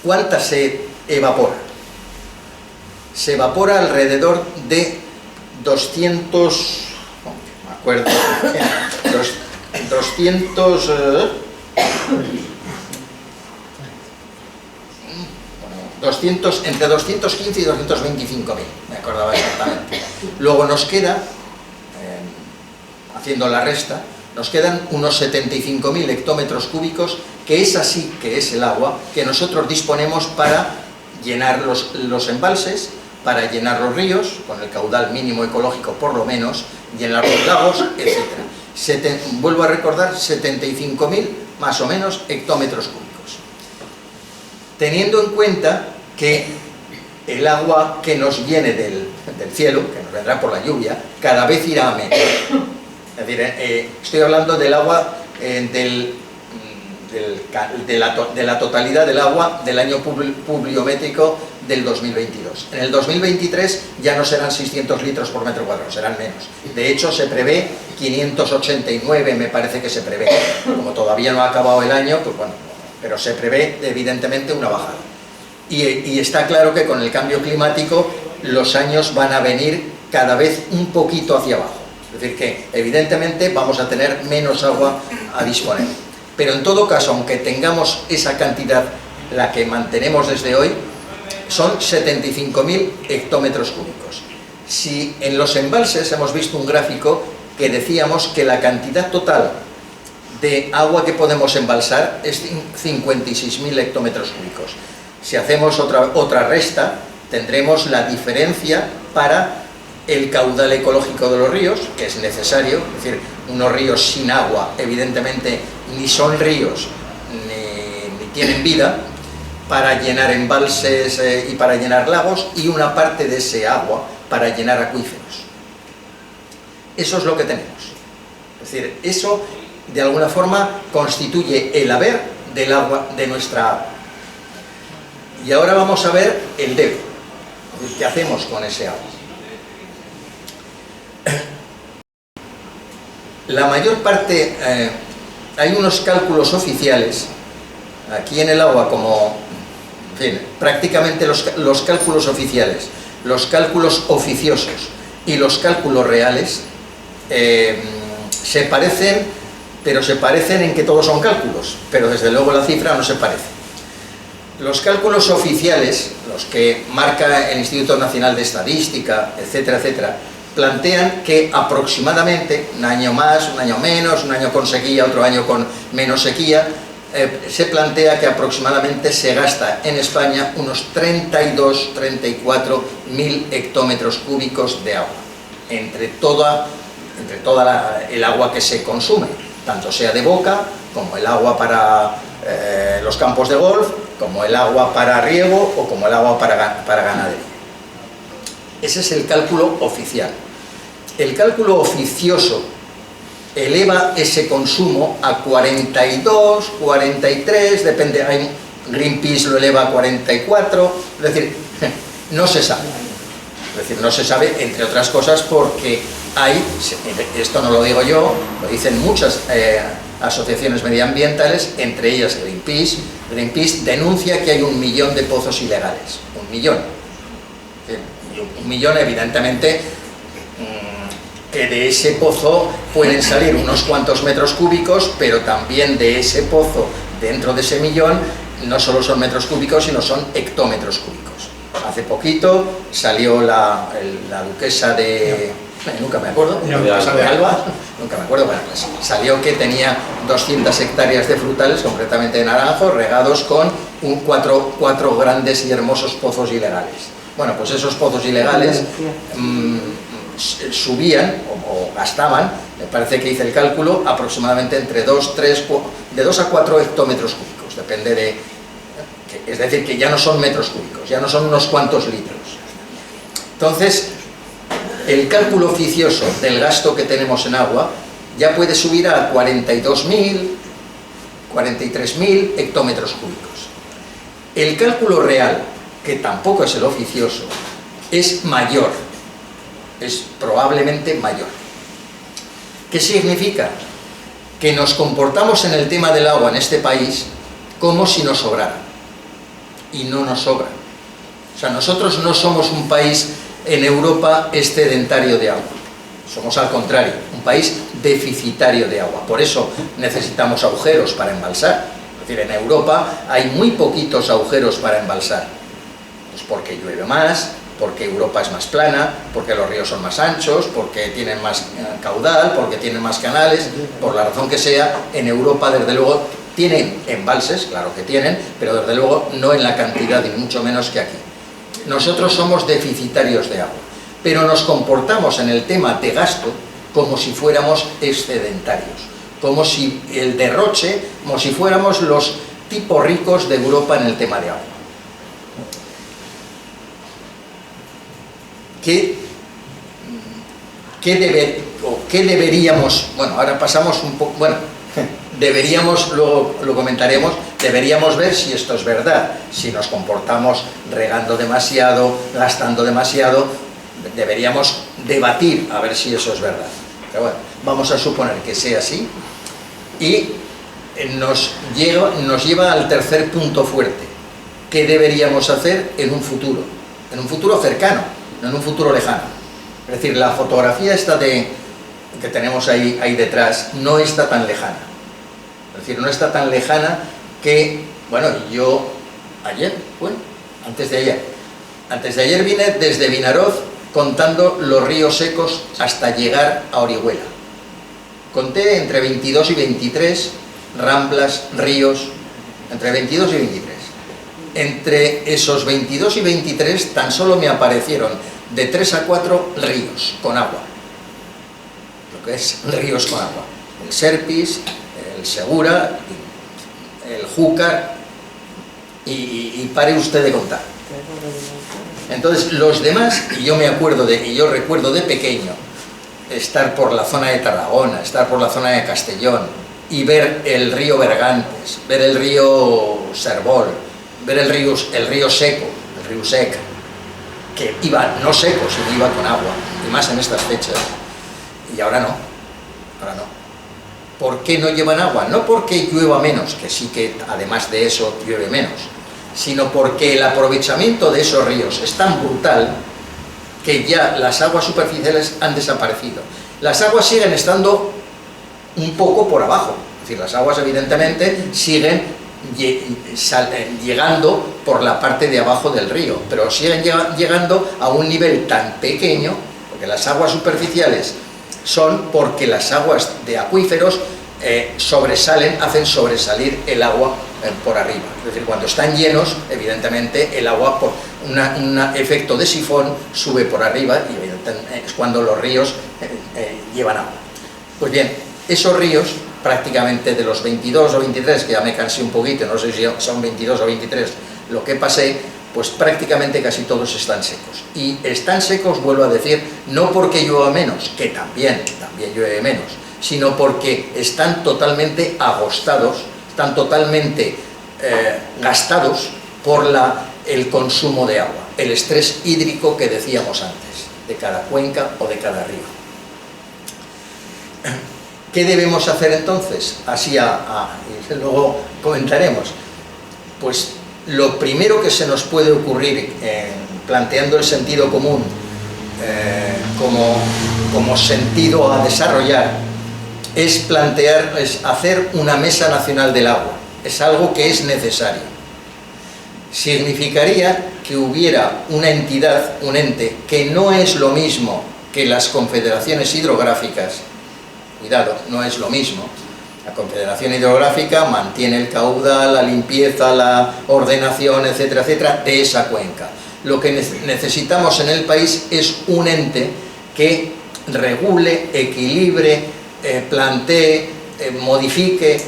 ¿Cuánta se evapora? Se evapora alrededor de 200 entre 215 y 225.000, me acordaba exactamente. Luego nos queda, haciendo la resta, nos quedan unos 75.000 hectómetros cúbicos, que es así que es el agua que nosotros disponemos para llenar los embalses, para llenar los ríos, con el caudal mínimo ecológico por lo menos, llenar los lagos, etc. Vuelvo a recordar, 75.000 más o menos hectómetros cúbicos. Teniendo en cuenta que el agua que nos viene del cielo, que nos vendrá por la lluvia, cada vez irá a menos. Es decir, estoy hablando del agua, de la totalidad del agua del año pluviométrico del 2022. En el 2023 ya no serán 600 litros por metro cuadrado, serán menos. De hecho, se prevé 589, me parece que se prevé. Como todavía no ha acabado el año, pues bueno, pero se prevé evidentemente una bajada. Y está claro que con el cambio climático los años van a venir cada vez un poquito hacia abajo. Es decir, que evidentemente vamos a tener menos agua a disponer. Pero en todo caso, aunque tengamos esa cantidad, la que mantenemos desde hoy, son 75.000 hectómetros cúbicos. Si en los embalses hemos visto un gráfico que decíamos que la cantidad total de agua que podemos embalsar es 56.000 hectómetros cúbicos. Si hacemos otra resta, tendremos la diferencia para el caudal ecológico de los ríos, que es necesario. Es decir, unos ríos sin agua, evidentemente, ni son ríos, ni tienen vida, para llenar embalses y para llenar lagos, y una parte de ese agua para llenar acuíferos. Eso es lo que tenemos. Es decir, eso de alguna forma constituye el haber del agua, de nuestra agua. Y ahora vamos a ver el debe. ¿Qué hacemos con ese agua? La mayor parte, hay unos cálculos oficiales aquí en el agua, como, en fin, prácticamente los cálculos oficiales, los cálculos oficiosos y los cálculos reales se parecen, pero se parecen en que todos son cálculos, pero desde luego la cifra no se parece. Los cálculos oficiales, los que marca el Instituto Nacional de Estadística, etcétera, etcétera, plantean que aproximadamente, un año más, un año menos, un año con sequía, otro año con menos sequía, se plantea que aproximadamente se gasta en España unos 32-34.000 hectómetros cúbicos de agua, entre toda el agua que se consume, tanto sea de boca, como el agua para los campos de golf, como el agua para riego o como el agua para ganadería. Ese es el cálculo oficial. El cálculo oficioso eleva ese consumo a 42, 43, depende, Greenpeace lo eleva a 44, es decir, no se sabe. Es decir, no se sabe, entre otras cosas, porque hay, esto no lo digo yo, lo dicen muchas asociaciones medioambientales, entre ellas Greenpeace. Greenpeace denuncia que hay 1 millón de pozos ilegales, 1 millón. 1 millón, evidentemente, que de ese pozo pueden salir unos cuantos metros cúbicos, pero también de ese pozo, dentro de ese millón, no solo son metros cúbicos, sino son hectómetros cúbicos. Hace poquito salió la duquesa de... nunca me acuerdo, la duquesa de Alba, nunca me acuerdo, bueno, pues salió que tenía 200 hectáreas de frutales, concretamente de naranjos, regados con 4 grandes y hermosos pozos ilegales. Bueno, pues esos pozos ilegales subían o gastaban, me parece que hice el cálculo, aproximadamente entre 2 a 4 hectómetros cúbicos, depende de... es decir, que ya no son metros cúbicos, ya no son unos cuantos litros. Entonces, el cálculo oficioso del gasto que tenemos en agua ya puede subir a 42.000, 43.000 hectómetros cúbicos. El cálculo real, que tampoco es el oficioso, es mayor, es probablemente mayor. ¿Qué significa? Que nos comportamos en el tema del agua en este país como si nos sobrara. Y no nos sobra. O sea, nosotros no somos un país en Europa excedentario de agua. Somos al contrario, un país deficitario de agua. Por eso necesitamos agujeros para embalsar. Es decir, en Europa hay muy poquitos agujeros para embalsar. Pues porque llueve más, porque Europa es más plana, porque los ríos son más anchos, porque tienen más caudal, porque tienen más canales, por la razón que sea, en Europa, desde luego, tienen embalses, claro que tienen, pero desde luego no en la cantidad y mucho menos que aquí. Nosotros somos deficitarios de agua, pero nos comportamos en el tema de gasto como si fuéramos excedentarios, como si el derroche, como si fuéramos los tipos ricos de Europa en el tema de agua. ¿Qué deberíamos, bueno, ahora pasamos un poco, bueno, deberíamos, luego lo comentaremos, deberíamos ver si esto es verdad, si nos comportamos regando demasiado, gastando demasiado, deberíamos debatir a ver si eso es verdad. Pero bueno, vamos a suponer que sea así y nos lleva al tercer punto fuerte. ¿Qué deberíamos hacer en un futuro cercano, no en un futuro lejano? Es decir, la fotografía esta que tenemos ahí detrás no está tan lejana. Es decir, no está tan lejana que, bueno, yo antes de ayer vine desde Vinaroz contando los ríos secos hasta llegar a Orihuela. Conté entre 22 y 23 ramblas, ríos, entre 22 y 23. Entre esos 22 y 23 tan solo me aparecieron de 3 a 4 ríos con agua. Lo que es ríos con agua. El Serpis, el Segura, el Júcar y pare usted de contar. Entonces los demás, y yo recuerdo de pequeño estar por la zona de Tarragona, estar por la zona de Castellón y ver el río Bergantes, ver el río Serbol, ver el río Seco, el río Sec, que iba no seco, sino iba con agua, y más en estas fechas. Y ahora no. ¿Por qué no llevan agua? No porque llueva menos, que sí que además de eso llueve menos, sino porque el aprovechamiento de esos ríos es tan brutal que ya las aguas superficiales han desaparecido. Las aguas siguen estando un poco por abajo, es decir, las aguas evidentemente siguen llegando por la parte de abajo del río, pero siguen llegando a un nivel tan pequeño, porque las aguas superficiales son porque las aguas de acuíferos hacen sobresalir el agua por arriba. Es decir, cuando están llenos, evidentemente el agua por un efecto de sifón sube por arriba y evidentemente es cuando los ríos llevan agua. Pues bien, esos ríos, prácticamente de los 22 o 23, que ya me cansé un poquito, no sé si son 22 o 23 lo que pasé, pues prácticamente casi todos están secos. Y están secos, vuelvo a decir, no porque llueva menos, que también llueve menos, sino porque están totalmente agostados, están totalmente gastados por el consumo de agua, el estrés hídrico que decíamos antes, de cada cuenca o de cada río. ¿Qué debemos hacer entonces? Así y luego comentaremos. Pues lo primero que se nos puede ocurrir planteando el sentido común como sentido a desarrollar es hacer una mesa nacional del agua. Es algo que es necesario. Significaría que hubiera una entidad, un ente, que no es lo mismo que las confederaciones hidrográficas. Cuidado, no es lo mismo. La Confederación Hidrográfica mantiene el caudal, la limpieza, la ordenación, etcétera, etcétera, de esa cuenca. Lo que necesitamos en el país es un ente que regule, equilibre, plantee, modifique,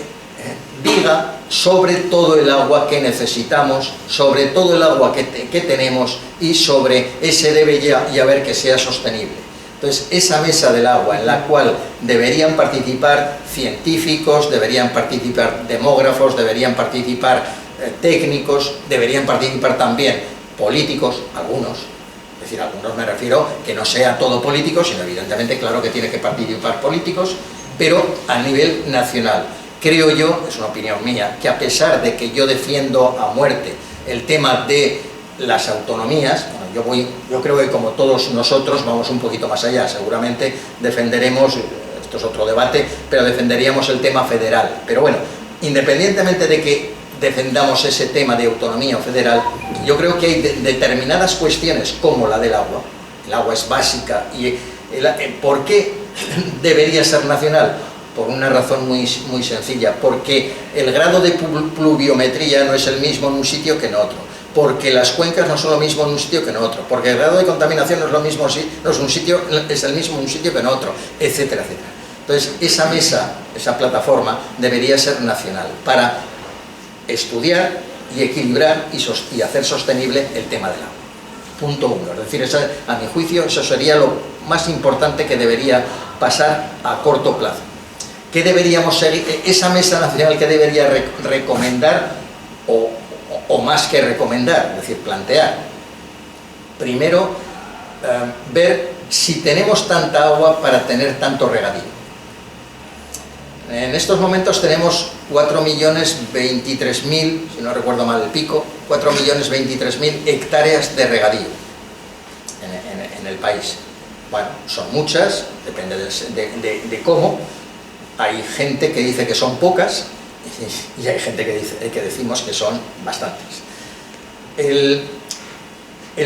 diga sobre todo el agua que necesitamos, sobre todo el agua que tenemos y sobre ese debe y haber que sea sostenible. Entonces, esa mesa del agua en la cual deberían participar científicos, deberían participar demógrafos, deberían participar técnicos, deberían participar también políticos, algunos. Es decir, algunos me refiero que no sea todo político, sino evidentemente, claro que tiene que participar políticos, pero a nivel nacional. Creo yo, es una opinión mía, que a pesar de que yo defiendo a muerte el tema de las autonomías, yo creo que como todos nosotros vamos un poquito más allá, seguramente defenderemos, esto es otro debate, pero defenderíamos el tema federal. Pero bueno, independientemente de que defendamos ese tema de autonomía federal, yo creo que hay determinadas cuestiones como la del agua. El agua es básica y ¿por qué debería ser nacional? Por una razón muy sencilla, porque el grado de pluviometría no es el mismo en un sitio que en otro, porque las cuencas no son lo mismo en un sitio que en otro, porque el grado de contaminación no es lo mismo, es el mismo en un sitio que en otro, etcétera, etcétera. Entonces, esa mesa, esa plataforma, debería ser nacional para estudiar y equilibrar y hacer sostenible el tema del agua. Punto uno. Es decir, a mi juicio, eso sería lo más importante que debería pasar a corto plazo. ¿Qué deberíamos seguir? Esa mesa nacional que debería recomendar o más que recomendar, es decir, plantear. Primero, ver si tenemos tanta agua para tener tanto regadío. En estos momentos tenemos 4.023.000, si no recuerdo mal el pico, 4.023.000 hectáreas de regadío en el país. Bueno, son muchas, depende de cómo. Hay gente que dice que son pocas y hay gente que decimos que son bastantes. El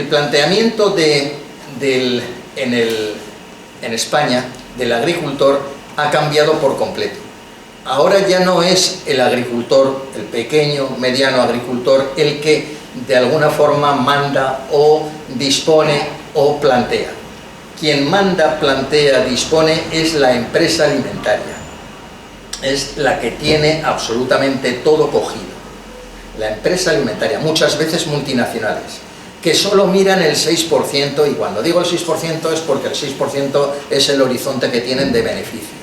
planteamiento en España del agricultor ha cambiado por completo. Ahora ya no es el agricultor, el pequeño, mediano agricultor, el que de alguna forma manda o dispone o plantea. Quien manda, plantea, dispone es la empresa alimentaria. Es la que tiene absolutamente todo cogido. La empresa alimentaria, muchas veces multinacionales, que solo miran el 6%, y cuando digo el 6% es porque el 6% es el horizonte que tienen de beneficio.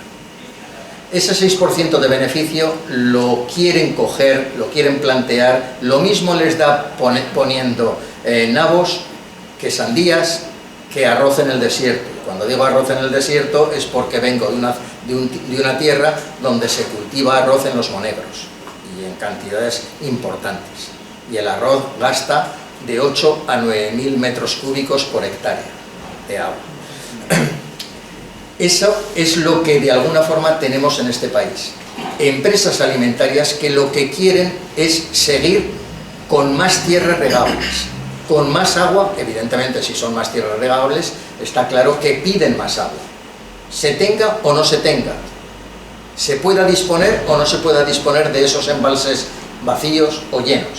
Ese 6% de beneficio lo quieren coger, lo quieren plantear, lo mismo les da poniendo nabos que sandías, que arroz en el desierto. Cuando digo arroz en el desierto es porque vengo de una tierra donde se cultiva arroz en los monegros y en cantidades importantes. Y el arroz gasta de 8 a 9.000 metros cúbicos por hectárea de agua. Eso es lo que de alguna forma tenemos en este país. Empresas alimentarias que lo que quieren es seguir con más tierras regables, con más agua. Evidentemente, si son más tierras regables, está claro que piden más agua. Se tenga o no se tenga, se pueda disponer o no se pueda disponer de esos embalses vacíos o llenos.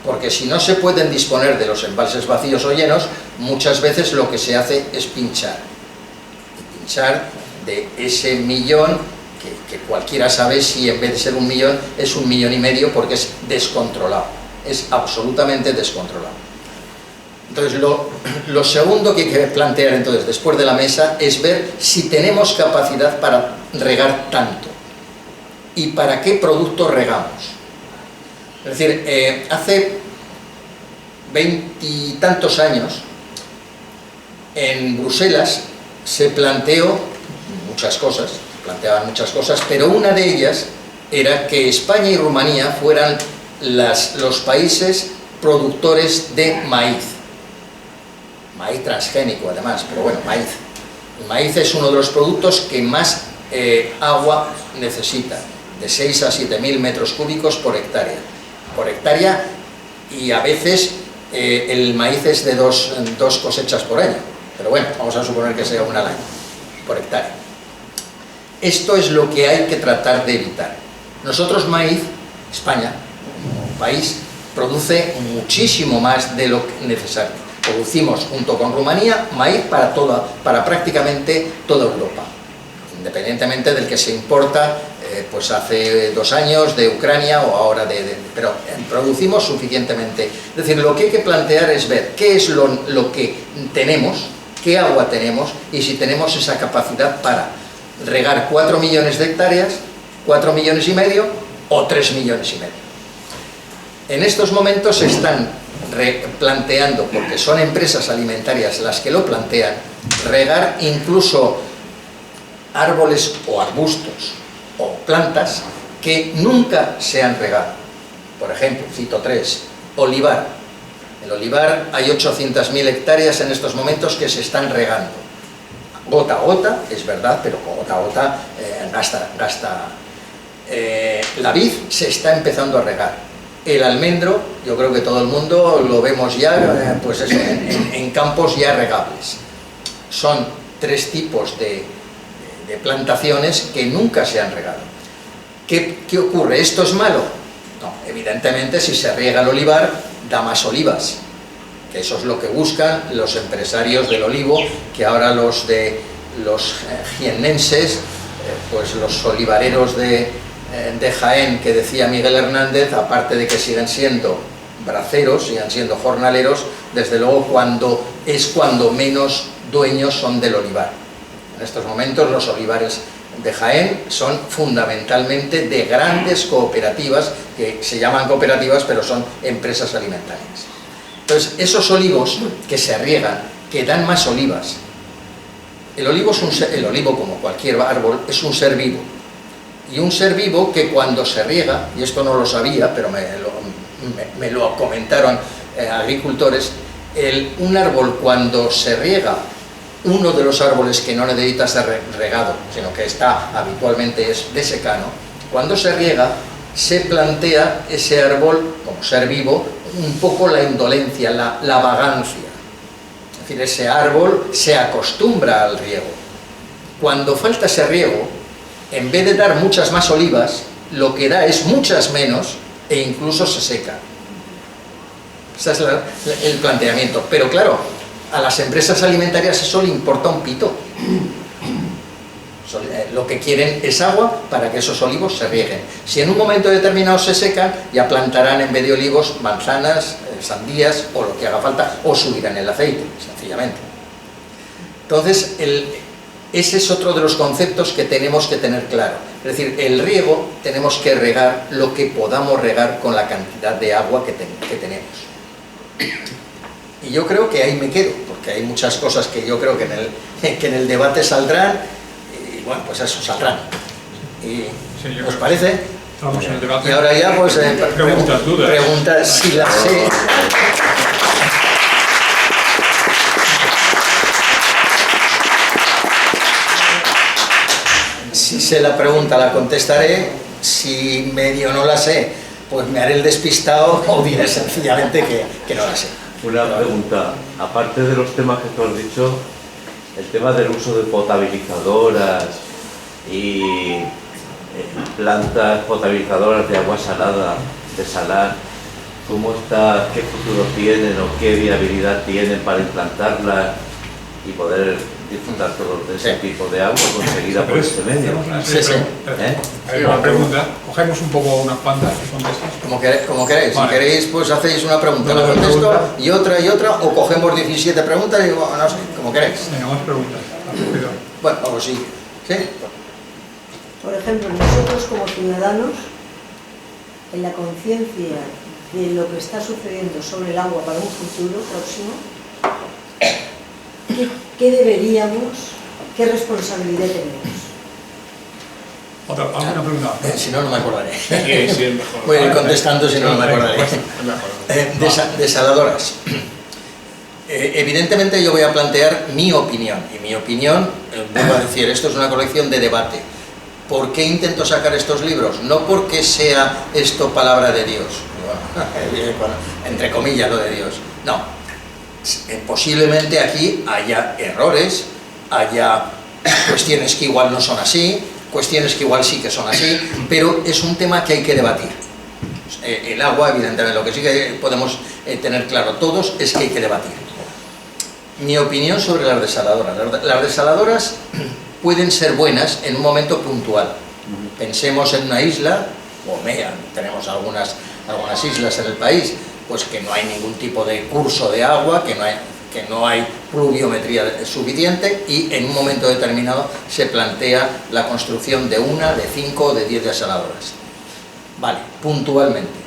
Porque si no se pueden disponer de los embalses vacíos o llenos, muchas veces lo que se hace es pinchar. Y pinchar de ese millón, que cualquiera sabe si en vez de ser 1 millón es 1,5 millones, porque es descontrolado. Es absolutamente descontrolado. Entonces, lo segundo que hay que plantear entonces después de la mesa es ver si tenemos capacidad para regar tanto y para qué productos regamos. Es decir, hace 20 y tantos años en Bruselas se planteaban muchas cosas, pero una de ellas era que España y Rumanía fueran los países productores de maíz transgénico además, pero bueno, maíz. El maíz es uno de los productos que más agua necesita, de 6 a 7.000 metros cúbicos por hectárea, y a veces el maíz es de dos cosechas por año, pero bueno, vamos a suponer que sea una al año, por hectárea. Esto es lo que hay que tratar de evitar. Nosotros maíz, España, como país, produce muchísimo más de lo necesario. Producimos, junto con Rumanía, maíz para prácticamente toda Europa, independientemente del que se importa pues hace 2 años de Ucrania o ahora pero producimos suficientemente. Es decir, lo que hay que plantear es ver qué es lo que tenemos, qué agua tenemos y si tenemos esa capacidad para regar 4 millones de hectáreas, 4 millones y medio o 3 millones y medio. En estos momentos se están planteando, porque son empresas alimentarias las que lo plantean, regar incluso árboles o arbustos o plantas que nunca se han regado. Por ejemplo, cito 3, olivar. El olivar hay 800.000 hectáreas en estos momentos que se están regando. Gota a gota, es verdad, pero gota a gota gasta. La vid se está empezando a regar. El almendro, yo creo que todo el mundo lo vemos ya, pues eso, en campos ya regables. Son 3 tipos de plantaciones que nunca se han regado. ¿Qué ocurre? ¿Esto es malo? No, evidentemente si se riega el olivar, da más olivas. Que eso es lo que buscan los empresarios del olivo, que ahora los jiennenses, pues los olivareros de Jaén, que decía Miguel Hernández, aparte de que siguen siendo braceros, siguen siendo jornaleros, desde luego cuando menos dueños son del olivar. En estos momentos los olivares de Jaén son fundamentalmente de grandes cooperativas, que se llaman cooperativas pero son empresas alimentarias. Entonces, esos olivos que se riegan, que dan más olivas. El olivo, como cualquier árbol, es un ser vivo. Y un ser vivo que cuando se riega, y esto no lo sabía, pero me lo comentaron agricultores, un árbol cuando se riega, uno de los árboles que no necesita ser regado, sino que está habitualmente es de secano, cuando se riega, se plantea ese árbol, como ser vivo, un poco la indolencia, la vagancia. Es decir, ese árbol se acostumbra al riego. Cuando falta ese riego, en vez de dar muchas más olivas, lo que da es muchas menos e incluso se seca. Ese es el planteamiento. Pero claro, a las empresas alimentarias eso le importa un pito. Lo que quieren es agua para que esos olivos se rieguen. Si en un momento determinado se secan, ya plantarán en vez de olivos manzanas, sandías o lo que haga falta, o subirán el aceite, sencillamente. Entonces, ese es otro de los conceptos que tenemos que tener claro. Es decir, el riego tenemos que regar lo que podamos regar con la cantidad de agua que tenemos. Y yo creo que ahí me quedo, porque hay muchas cosas que yo creo que en el debate saldrán, y bueno, pues eso, saldrán. ¿Os parece? Estamos en el debate. Y ahora ya, pues, preguntas, dudas. Preguntas, si las sé. Si sé la pregunta, la contestaré. Si medio no la sé, pues me haré el despistado o diré sencillamente que no la sé. Una pregunta, aparte de los temas que tú has dicho, el tema del uso de potabilizadoras y plantas potabilizadoras de agua salada, de salar, ¿cómo está, qué futuro tienen o qué viabilidad tienen para implantarlas y poder disfrutar todos de ese tipo de agua conseguida por este medio. Sí, sí. Una pregunta, cogemos un poco unas cuantas que son de estas. Como queréis, Vale. si queréis pues hacéis una pregunta, Una la contesto pregunta. y otra, o cogemos 17 preguntas y bueno, no sé, como queréis. Venga, más preguntas. Cuidado. Bueno, vamos, sí. ¿Sí? Por ejemplo, nosotros como ciudadanos, en la conciencia de lo que está sucediendo sobre el agua para un futuro próximo, ¿qué deberíamos, qué responsabilidad tenemos? ¿Alguna pregunta? Si no, no me acordaré. Sí, es mejor. Voy a ir contestando si no, no me Venga, acordaré. pues, Es mejor. Desaladoras. Evidentemente yo voy a plantear mi opinión, y mi opinión, vuelvo a decir, esto es una colección de debate. ¿Por qué intento sacar estos libros? No porque sea esto palabra de Dios, bueno, entre comillas lo de Dios, no. Posiblemente aquí haya errores, haya cuestiones que igual no son así, cuestiones que igual sí que son así, pero es un tema que hay que debatir. El agua, evidentemente, lo que sí que podemos tener claro todos es que hay que debatir. Mi opinión sobre las desaladoras. Las desaladoras pueden ser buenas en un momento puntual. Pensemos en una isla, o tenemos algunas islas en el país, pues que no hay ningún tipo de curso de agua, que no hay pluviometría suficiente, y en un momento determinado se plantea la construcción de 1, de 5 o de 10 desaladoras. Vale, puntualmente.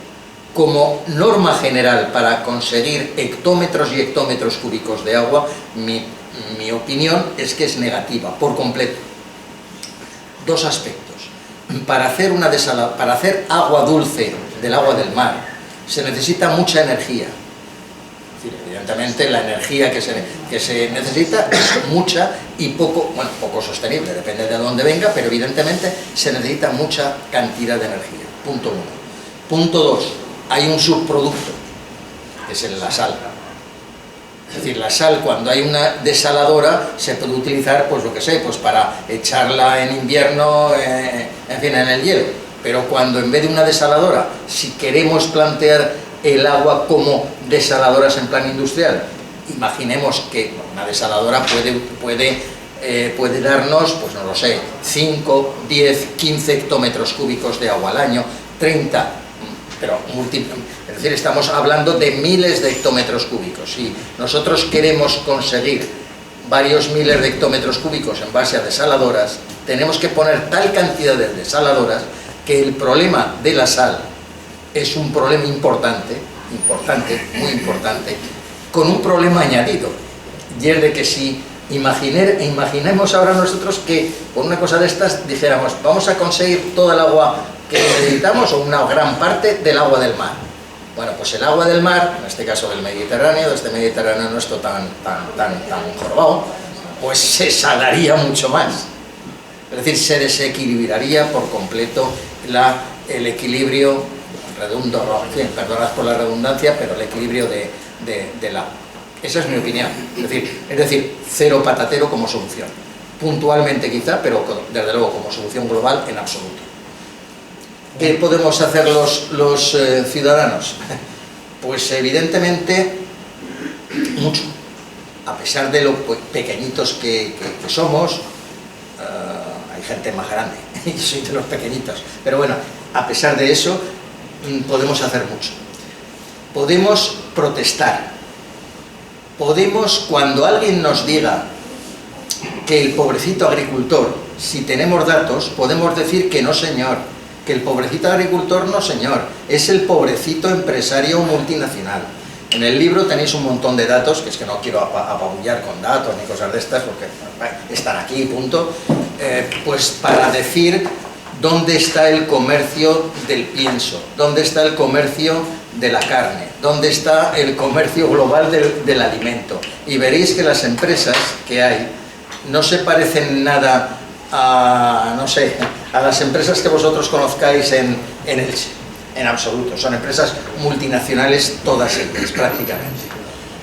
Como norma general para conseguir hectómetros y hectómetros cúbicos de agua, mi opinión es que es negativa, por completo. Dos aspectos. Para hacer agua dulce del agua del mar se necesita mucha energía. Es decir, evidentemente la energía que se necesita es mucha y poco sostenible, depende de dónde venga, pero evidentemente se necesita mucha cantidad de energía. Punto 1. Punto 2. Hay un subproducto, que es la sal. Es decir, la sal, cuando hay una desaladora, se puede utilizar, pues lo que sé, pues para echarla en invierno, en fin, en el hielo. Pero cuando en vez de una desaladora, si queremos plantear el agua como desaladoras en plan industrial, imaginemos que una desaladora puede darnos, pues no lo sé, 5, 10, 15 hectómetros cúbicos de agua al año, 30, pero es decir, estamos hablando de miles de hectómetros cúbicos. Si nosotros queremos conseguir varios miles de hectómetros cúbicos en base a desaladoras, tenemos que poner tal cantidad de desaladoras que el problema de la sal es un problema importante, muy importante, con un problema añadido, y es de que si imaginemos ahora nosotros que por una cosa de estas dijéramos, vamos a conseguir toda el agua que necesitamos o una gran parte del agua del mar. Bueno, pues el agua del mar, en este caso del Mediterráneo, de este Mediterráneo nuestro tan jorobado, pues se salaría mucho más. Es decir, se desequilibraría por completo el equilibrio, perdonad por la redundancia, pero el equilibrio del agua. Esa es mi opinión. Es decir, cero patatero como solución. Puntualmente quizá, pero desde luego como solución global en absoluto. ¿Qué podemos hacer los ciudadanos? Pues evidentemente mucho. A pesar de lo pequeñitos que somos, hay gente más grande y soy de los pequeñitos. Pero bueno, a pesar de eso, podemos hacer mucho. Podemos protestar. Podemos, cuando alguien nos diga que el pobrecito agricultor, si tenemos datos, podemos decir que no, señor, que el pobrecito agricultor no, señor, es el pobrecito empresario multinacional. En el libro tenéis un montón de datos, que es que no quiero apabullar con datos ni cosas de estas, porque están aquí, punto, pues para decir dónde está el comercio del pienso, dónde está el comercio de la carne, dónde está el comercio global del alimento. Y veréis que las empresas que hay no se parecen nada a, no sé, a las empresas que vosotros conozcáis en Elche, en absoluto. Son empresas multinacionales todas ellas, prácticamente.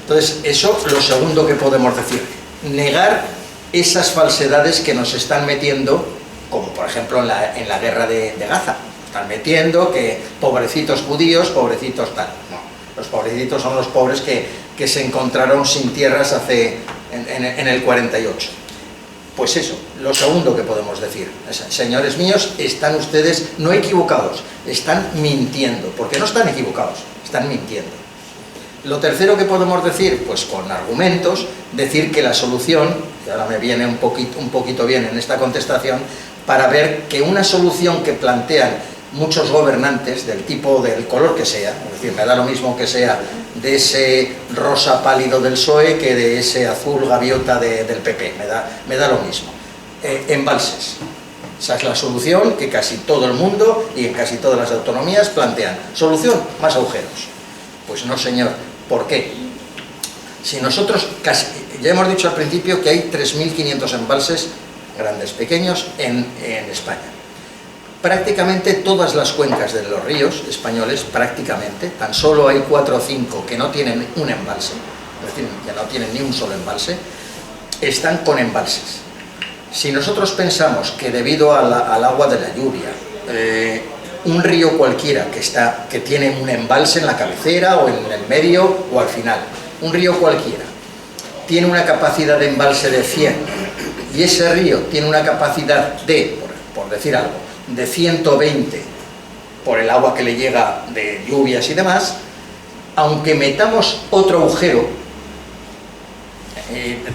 Entonces, eso lo segundo que podemos decir. Negar esas falsedades que nos están metiendo, como por ejemplo en la guerra de Gaza. Están metiendo que pobrecitos judíos, pobrecitos tal. No, los pobrecitos son los pobres que se encontraron sin tierras en el 48. Pues eso, lo segundo que podemos decir, señores míos, están ustedes no equivocados, están mintiendo, porque no están equivocados, están mintiendo. Lo tercero que podemos decir, pues con argumentos, decir que la solución, que ahora me viene un poquito bien en esta contestación, para ver que una solución que plantean muchos gobernantes, del tipo, del color que sea, es decir, me da lo mismo que sea de ese rosa pálido del PSOE que de ese azul gaviota del PP, me da lo mismo. Embalses. Esa es la solución que casi todo el mundo y en casi todas las autonomías plantean. Solución, más agujeros. Pues no, señor. ¿Por qué? Si nosotros, ya hemos dicho al principio que hay 3.500 embalses, grandes, pequeños, en España. Prácticamente todas las cuencas de los ríos españoles, prácticamente, tan solo hay 4 o 5 que no tienen un embalse, es decir, que no tienen ni un solo embalse, están con embalses. Si nosotros pensamos que debido al agua de la lluvia, un río cualquiera que tiene un embalse en la cabecera o en el medio o al final, un río cualquiera, tiene una capacidad de embalse de 100 y ese río tiene una capacidad de, por decir algo, de 120 por el agua que le llega de lluvias y demás, aunque metamos otro agujero,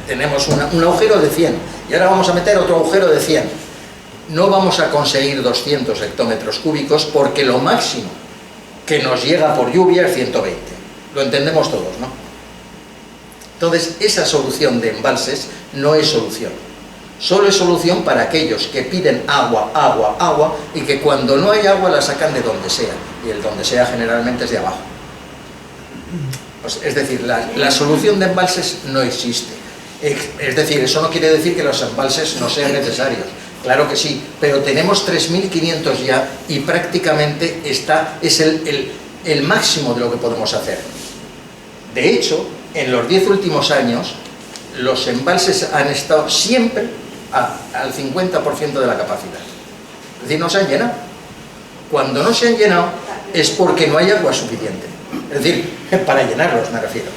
tenemos un agujero de 100 y ahora vamos a meter otro agujero de 100, no vamos a conseguir 200 hectómetros cúbicos porque lo máximo que nos llega por lluvia es 120, lo entendemos todos, ¿no? Entonces esa solución de embalses no es solución. Solo es solución para aquellos que piden agua, agua, agua, y que cuando no hay agua la sacan de donde sea, y el donde sea generalmente es de abajo. Pues, es decir, la solución de embalses no existe. Es decir, eso no quiere decir que los embalses no sean necesarios, claro que sí, pero tenemos 3.500 ya, y prácticamente es el máximo de lo que podemos hacer. De hecho, en los 10 últimos años, los embalses han estado siempre al 50% de la capacidad. Es decir, no se han llenado. Cuando no se han llenado es porque no hay agua suficiente. Es decir, para llenarlos me refiero.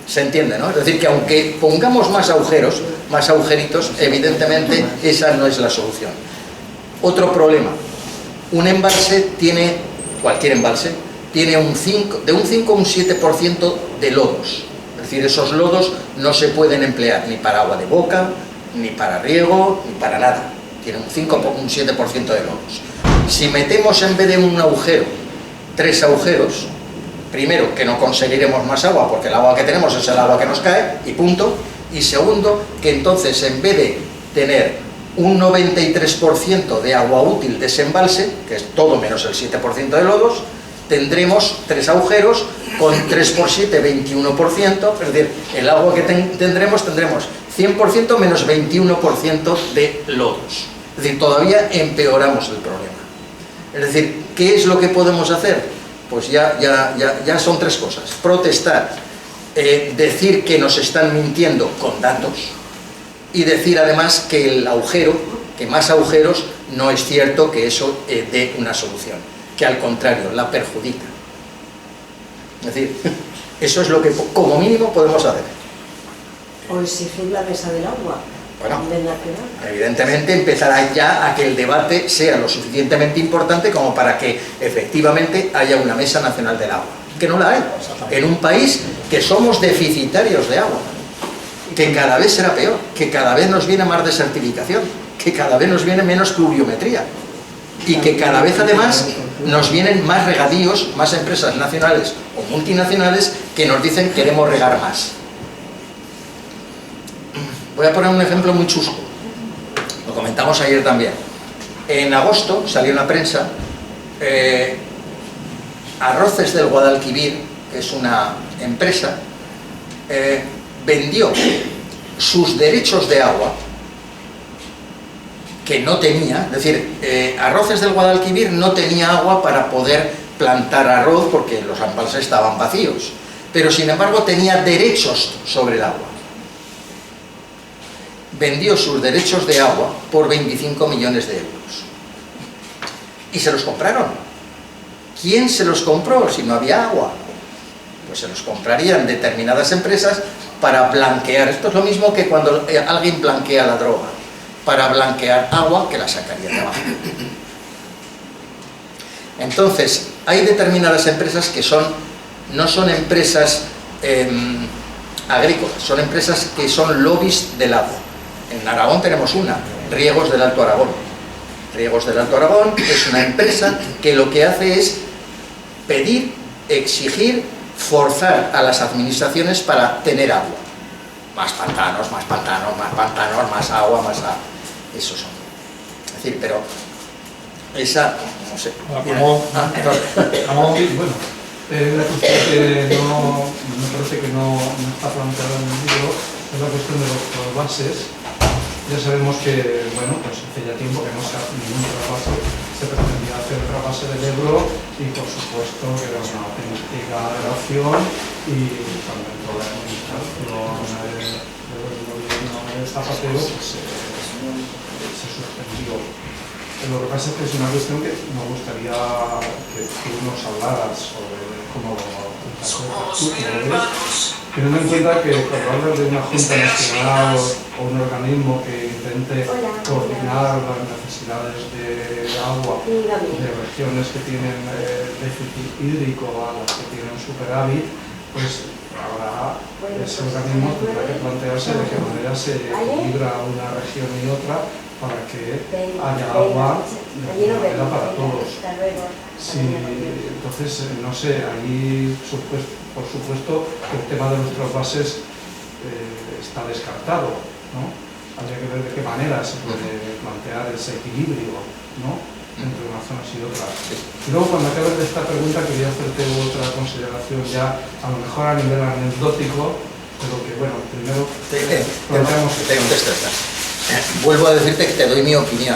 ¿Se entiende, no? Es decir, que aunque pongamos más agujeros, más agujeritos, evidentemente esa no es la solución. Otro problema. Un embalse tiene, cualquier embalse, tiene de un 5 a un 7% de lodos. Es decir, esos lodos no se pueden emplear ni para agua de boca, ni para riego, ni para nada. Tiene un 5 o un 7% de lodos. Si metemos en vez de un agujero, 3 agujeros, primero, que no conseguiremos más agua, porque el agua que tenemos es el agua que nos cae, y punto. Y segundo, que entonces en vez de tener un 93% de agua útil de ese embalse, que es todo menos el 7% de lodos, tendremos 3 agujeros con 3 por 7, 21%, es decir, el agua que tendremos 100% menos 21% de lodos. Es decir, todavía empeoramos el problema. Es decir, ¿qué es lo que podemos hacer? Pues ya son 3 cosas. Protestar, decir que nos están mintiendo con datos y decir además que el agujero, que más agujeros, no es cierto que eso dé una solución, que al contrario, la perjudica. Es decir, eso es lo que como mínimo podemos hacer. O exigir la mesa del agua. Bueno, a nivel nacional. Evidentemente empezará ya a que el debate sea lo suficientemente importante como para que efectivamente haya una mesa nacional del agua, que no la hay, en un país que somos deficitarios de agua, que cada vez será peor, que cada vez nos viene más desertificación, que cada vez nos viene menos pluviometría y que cada vez además nos vienen más regadíos, más empresas nacionales o multinacionales que nos dicen queremos regar más. Voy a poner un ejemplo muy chusco, lo comentamos ayer también. En agosto salió en la prensa Arroces del Guadalquivir, que es una empresa, vendió sus derechos de agua que no tenía, es decir, Arroces del Guadalquivir no tenía agua para poder plantar arroz porque los embalses estaban vacíos, pero sin embargo tenía derechos sobre el agua. Vendió sus derechos de agua por 25 millones de euros. Y se los compraron. ¿Quién se los compró si no había agua? Pues se los comprarían determinadas empresas para blanquear. Esto es lo mismo que cuando alguien blanquea la droga, para blanquear agua que la sacaría de abajo. Entonces, hay determinadas empresas que no son empresas agrícolas, son empresas que son lobbies del agua. En Aragón tenemos una, Riegos del Alto Aragón. Riegos del Alto Aragón es una empresa que lo que hace es pedir, exigir, forzar a las administraciones para tener agua. Más pantanos, más pantanos, más pantanos, más agua, más agua. Eso son. Es decir, pero esa, no sé. Bueno, la cuestión que me parece que no está planteada en el libro es la cuestión de los trasvases. Ya sabemos que, bueno, pues hace ya tiempo que no se hace ningún trasvase, se pretendía hacer el trasvase del Ebro y por supuesto que era una auténtica aberración y cuando entró la administración del gobierno de Zapatero pues, se suspendió. Lo que pasa es que es una cuestión que me gustaría que tú nos hablaras sobre cómo lo ves, teniendo en cuenta que cuando hablas de una junta nacional o un organismo que intente coordinar las necesidades de agua de regiones que tienen déficit hídrico a las que tienen superávit, pues ahora ese organismo tendrá que plantearse de qué manera se equilibra una región y otra para que haya agua de manera para todos. Sí, entonces, no sé, ahí por supuesto que el tema de los trasvases está descartado, ¿no? Habría que ver de qué manera se puede plantear ese equilibrio, ¿no?, entre unas zonas y otras. Y luego, cuando acabes de esta pregunta, quería hacerte otra consideración ya, a lo mejor a nivel anecdótico, pero que, bueno, primero planteamos... Te contesto esta. Vuelvo a decirte que te doy mi opinión.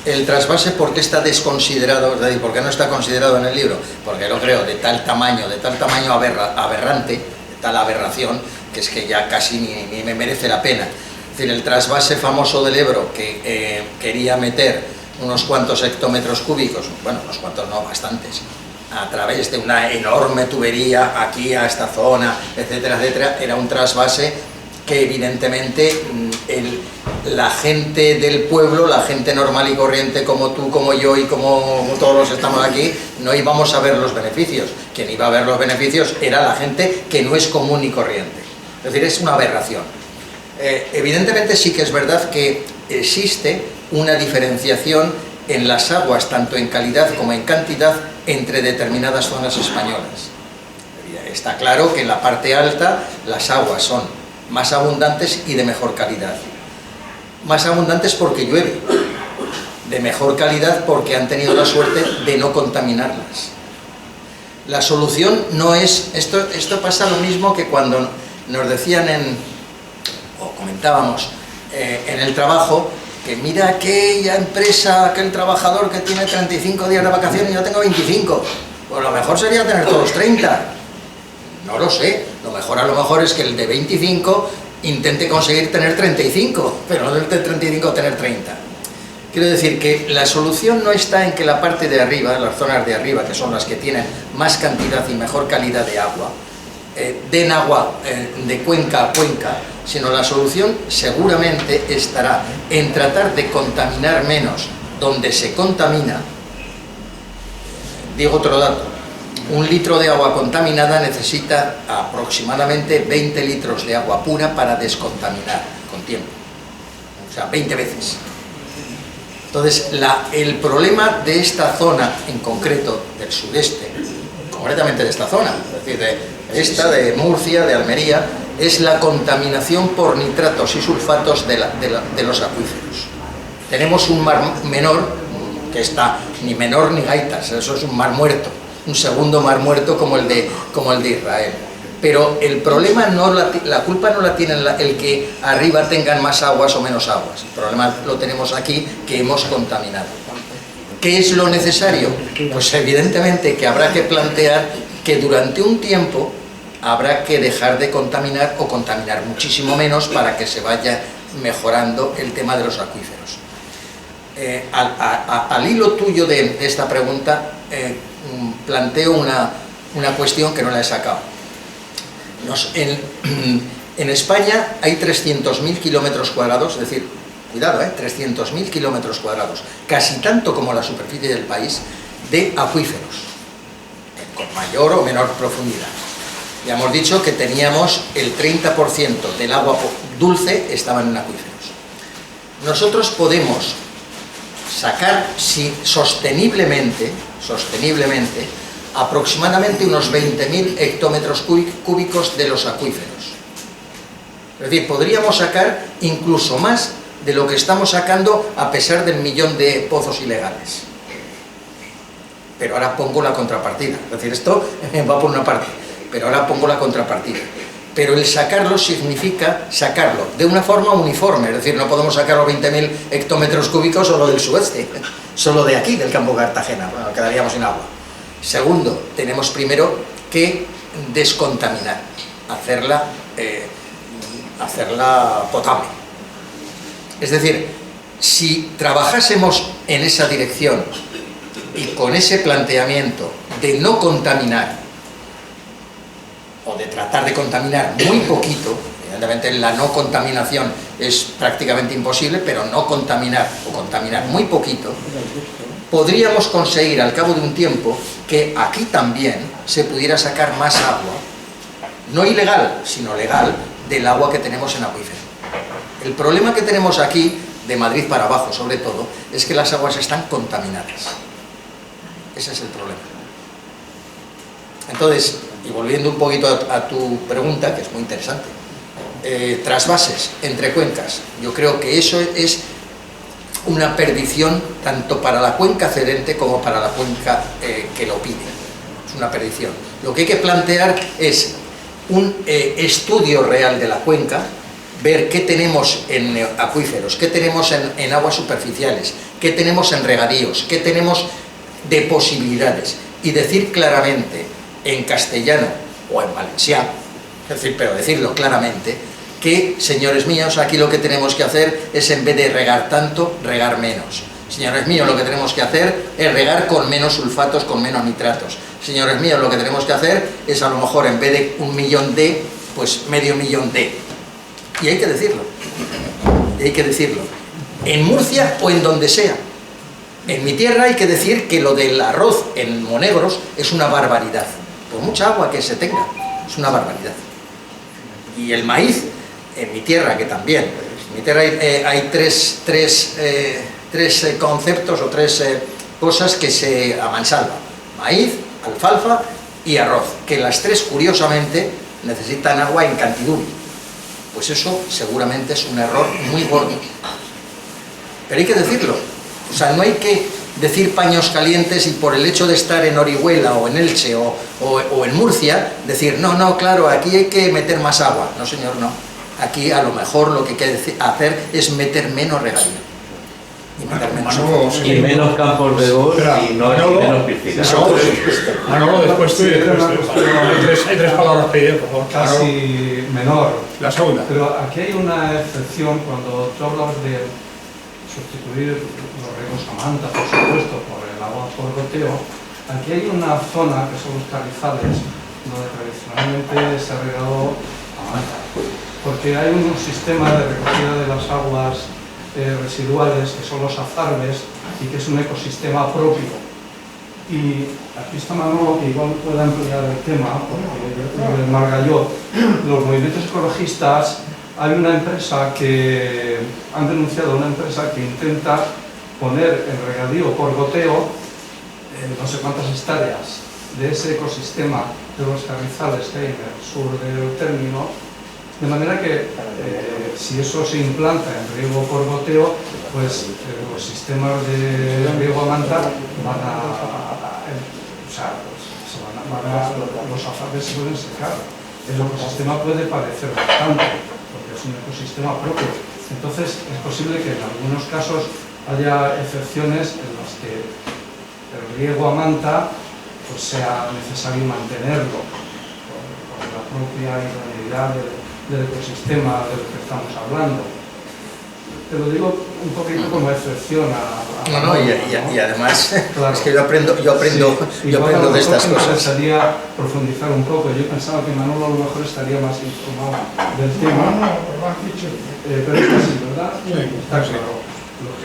El trasvase, ¿por qué está desconsiderado? Es decir, ¿por qué no está considerado en el libro? Porque lo creo de tal tamaño aberrante, de tal aberración, que es que ya casi ni me merece la pena. Es decir, el trasvase famoso del Ebro, que quería meter unos cuantos hectómetros cúbicos, bueno, unos cuantos no, bastantes, a través de una enorme tubería aquí a esta zona, etcétera, etcétera, era un trasvase que evidentemente la gente del pueblo, la gente normal y corriente como tú, como yo y como todos los que estamos aquí, no íbamos a ver los beneficios. Quien iba a ver los beneficios era la gente que no es común y corriente. Es decir, es una aberración. Evidentemente sí que es verdad que existe una diferenciación en las aguas, tanto en calidad como en cantidad, entre determinadas zonas españolas. Está claro que en la parte alta las aguas son más abundantes y de mejor calidad. Más abundantes porque llueve, de mejor calidad porque han tenido la suerte de no contaminarlas. La solución no es... Esto pasa lo mismo que cuando nos decían o comentábamos en el trabajo, que mira aquella empresa, aquel trabajador que tiene 35 días de vacaciones y yo tengo 25. Pues lo mejor sería tener todos 30. No lo sé, a lo mejor es que el de 25 intente conseguir tener 35, pero no del de 35 tener 30. Quiero decir que la solución no está en que la parte de arriba, las zonas de arriba, que son las que tienen más cantidad y mejor calidad de agua, den agua de cuenca a cuenca, sino la solución seguramente estará en tratar de contaminar menos donde se contamina. Digo otro dato. Un litro de agua contaminada necesita aproximadamente 20 litros de agua pura para descontaminar con tiempo. O sea, 20 veces. Entonces, el problema de esta zona en concreto, del sudeste, concretamente de esta zona, es decir, de Murcia, de Almería, es la contaminación por nitratos y sulfatos de los acuíferos. Tenemos un mar menor, que está ni menor ni gaitas, eso es un mar muerto. Un segundo mar muerto como el de Israel. Pero el problema, la culpa no la tiene el que arriba tengan más aguas o menos aguas. El problema lo tenemos aquí, que hemos contaminado. ¿Qué es lo necesario? Pues evidentemente que habrá que plantear que durante un tiempo habrá que dejar de contaminar o contaminar muchísimo menos para que se vaya mejorando el tema de los acuíferos. Al hilo tuyo de esta pregunta, planteo una cuestión que no la he sacado. En España hay 300.000 kilómetros cuadrados, es decir, cuidado, 300.000 kilómetros cuadrados, casi tanto como la superficie del país, de acuíferos, con mayor o menor profundidad. Ya hemos dicho que teníamos el 30% del agua dulce estaban en acuíferos. Nosotros podemos sacar sosteniblemente, aproximadamente unos 20.000 hectómetros cúbicos de los acuíferos. Es decir, podríamos sacar incluso más de lo que estamos sacando a pesar del 1.000.000 de pozos ilegales. Pero ahora pongo la contrapartida. Es decir, esto va por una parte, pero ahora pongo la contrapartida. Pero el sacarlo significa sacarlo de una forma uniforme, es decir, no podemos sacar los 20.000 hectómetros cúbicos solo del sudeste, solo de aquí, del campo Cartagena, bueno, quedaríamos sin agua. Segundo, tenemos primero que descontaminar, hacerla potable. Es decir, si trabajásemos en esa dirección y con ese planteamiento de no contaminar, o de tratar de contaminar muy poquito, evidentemente la no contaminación es prácticamente imposible, pero no contaminar o contaminar muy poquito, podríamos conseguir al cabo de un tiempo que aquí también se pudiera sacar más agua, no ilegal, sino legal, del agua que tenemos en acuífero. El problema que tenemos aquí, de Madrid para abajo sobre todo, es que las aguas están contaminadas. Ese es el problema. Entonces, y volviendo un poquito a tu pregunta, que es muy interesante, trasvases entre cuencas, yo creo que eso es una perdición tanto para la cuenca cedente como para la cuenca que lo pide. Es una perdición. Lo que hay que plantear es un estudio real de la cuenca, ver qué tenemos en acuíferos, qué tenemos en aguas superficiales, qué tenemos en regadíos, qué tenemos de posibilidades, y decir claramente en castellano o en valenciano, es decir, pero decirlo claramente, que, señores míos, aquí lo que tenemos que hacer es, en vez de regar tanto, regar menos. Señores míos, lo que tenemos que hacer es regar con menos sulfatos, con menos nitratos. Señores míos, lo que tenemos que hacer es, a lo mejor, en vez de 1.000.000 de, pues 500.000 de. Y hay que decirlo. Y hay que decirlo. En Murcia o en donde sea. En mi tierra hay que decir que lo del arroz en Monegros es una barbaridad. Por mucha agua que se tenga, es una barbaridad. Y el maíz, en mi tierra, que también, en mi tierra hay tres conceptos o tres cosas que se amansalvan: maíz, alfalfa y arroz, que las tres, curiosamente, necesitan agua en cantidad. Pues eso seguramente es un error muy gordo. Pero hay que decirlo. O sea, no hay que decir paños calientes y por el hecho de estar en Orihuela o en Elche o en Murcia, decir, no, claro, aquí hay que meter más agua. No, señor, no. Aquí a lo mejor lo que hay que hacer es meter menos regadío. Y meter menos y menos campos de golf y menos piscinas. Manolo, después tú y después hay tres palabras pedidas, por favor. Casi menor. La segunda. Pero aquí hay una excepción cuando tú hablas de sustituir los riegos a manta, por supuesto, por el agua por goteo. Aquí hay una zona que son los carrizales, donde tradicionalmente se ha regado a manta, porque hay un sistema de recogida de las aguas residuales, que son los azarbes, y que es un ecosistema propio. Y aquí está Manolo, que igual puede ampliar el tema, porque en Margalló, los movimientos ecologistas, hay una empresa que han denunciado a una empresa que intenta poner en regadío por goteo no sé cuántas hectáreas de ese ecosistema de los carrizales que hay en el sur del término, de manera que si eso se implanta en riego por goteo, pues los sistemas de riego a manta los azarbes se pueden secar. El ecosistema puede parecer bastante, porque es un ecosistema propio. Entonces es posible que en algunos casos haya excepciones en las que el riego a manta pues sea necesario mantenerlo por la propia idoneidad del ecosistema del que estamos hablando. te lo digo un poquito como excepción y además claro. es que yo aprendo Sí, de estas cosas. Me interesaría profundizar un poco. Yo pensaba que Manolo a lo mejor estaría más informado del tema. Pero es así, ¿verdad? Sí, está claro. Los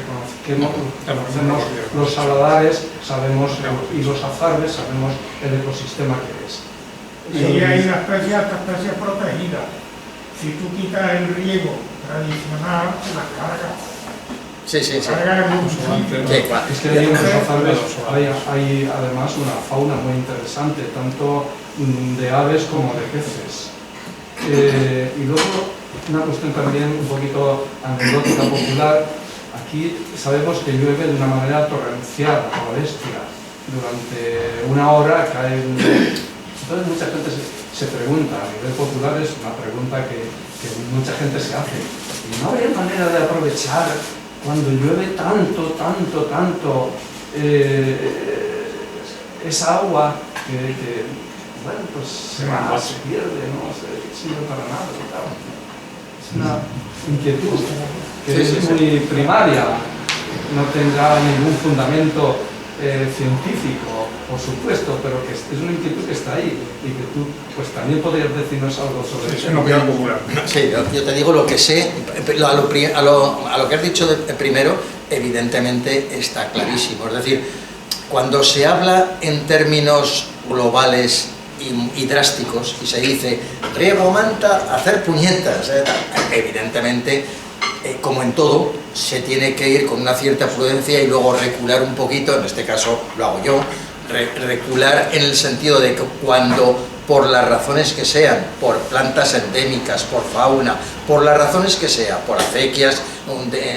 que conocemos los saladares sabemos, y los azarbes sabemos el ecosistema que es. Y hay una especie, esta especie protegida. Si tú quitas el riego tradicional, las cargas. Sí. Cargas en un sitio. Es que hay unos azarbes, hay además una fauna muy interesante, tanto de aves como de peces. Y luego, una cuestión también un poquito anecdótica popular. Aquí sabemos que llueve de una manera torrencial, a la bestia. Durante una hora caen... Entonces mucha gente se pregunta, a nivel popular es una pregunta que mucha gente se hace. ¿Y no habría manera de aprovechar cuando llueve tanto esa agua que bueno, pues se pierde, no sirve para nada? Claro. Es una inquietud que es muy primaria, no tendrá ningún fundamento científico, por supuesto, pero que es una inquietud que está ahí y que tú pues también podrías decirnos algo sobre eso. Es una opinión popular. Sí, yo te digo lo que sé, a lo que has dicho primero, evidentemente está clarísimo. Es decir, cuando se habla en términos globales y drásticos y se dice riego manta, hacer puñetas, evidentemente, como en todo, se tiene que ir con una cierta prudencia y luego recular un poquito, en este caso lo hago yo, recular en el sentido de que cuando, por las razones que sean, por plantas endémicas, por fauna, por las razones que sea, por acequias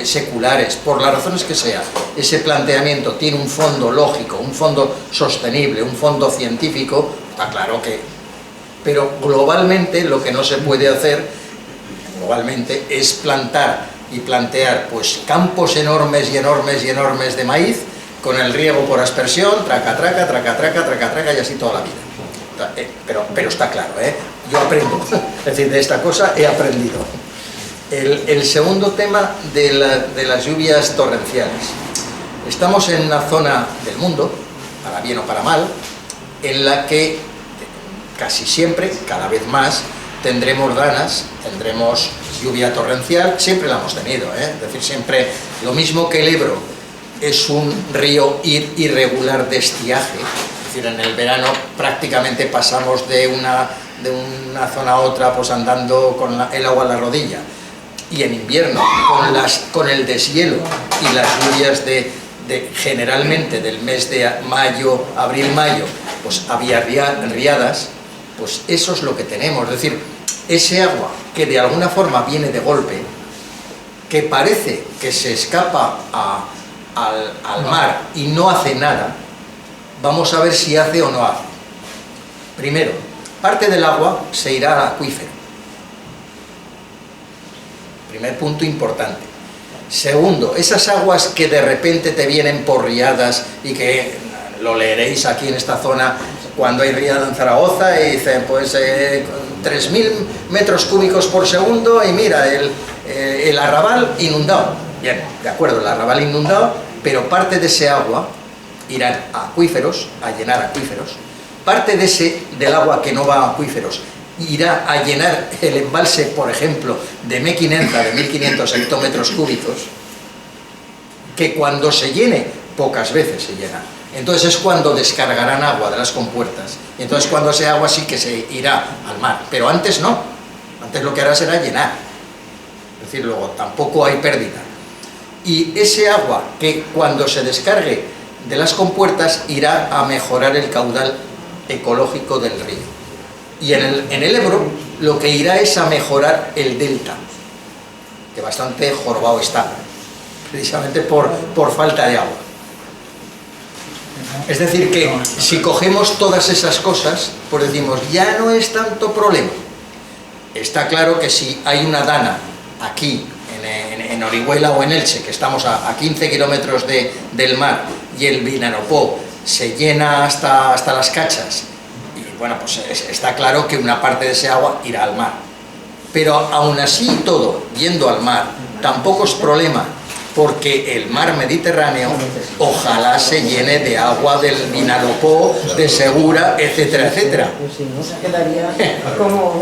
seculares, por las razones que sea, ese planteamiento tiene un fondo lógico, un fondo sostenible, un fondo científico, está claro que... Pero globalmente lo que no se puede hacer, globalmente, es plantar y plantear pues campos enormes de maíz con el riego por aspersión, traca, y así toda la vida. Pero está claro, yo aprendo, es decir, de esta cosa he aprendido. El segundo tema de las lluvias torrenciales. Estamos en una zona del mundo, para bien o para mal, en la que casi siempre, cada vez más, tendremos danas, tendremos lluvia torrencial, siempre la hemos tenido, es decir, siempre lo mismo que el Ebro es un río irregular de estiaje, es decir, en el verano prácticamente pasamos de una zona a otra pues andando con el agua a la rodilla, y en invierno con el deshielo y las lluvias generalmente del mes de mayo, abril-mayo, pues había riadas, pues eso es lo que tenemos, es decir, ese agua que de alguna forma viene de golpe, que parece que se escapa al mar y no hace nada, vamos a ver si hace o no hace. Primero, parte del agua se irá al acuífero. Primer punto importante. Segundo, esas aguas que de repente te vienen por riadas y que lo leeréis aquí en esta zona cuando hay riada en Zaragoza y dicen pues 3.000 metros cúbicos por segundo y mira el arrabal inundado. Bien, de acuerdo, el arrabal inundado, pero parte de ese agua irán a acuíferos, a llenar acuíferos. Parte del agua que no va a acuíferos irá a llenar el embalse, por ejemplo, de Mequinenza, de 1.500 hectómetros cúbicos, que cuando se llene, pocas veces se llena. Entonces es cuando descargarán agua de las compuertas. Y entonces cuando ese agua sí que se irá al mar. Pero antes no. Antes lo que hará será llenar. Es decir, luego tampoco hay pérdida. Y ese agua que cuando se descargue de las compuertas irá a mejorar el caudal ecológico del río. Y en el Ebro lo que irá es a mejorar el delta, que bastante jorobado está, precisamente por falta de agua. Es decir, que si cogemos todas esas cosas, pues decimos, ya no es tanto problema. Está claro que si hay una dana aquí, en Orihuela o en Elche, que estamos a 15 kilómetros del mar, y el Vinalopó se llena hasta las cachas, y bueno, pues está claro que una parte de ese agua irá al mar. Pero aún así todo, yendo al mar, tampoco es problema, porque el mar Mediterráneo ojalá se llene de agua del Vinalopó, de Segura, etcétera, etcétera. Si no, se quedaría como...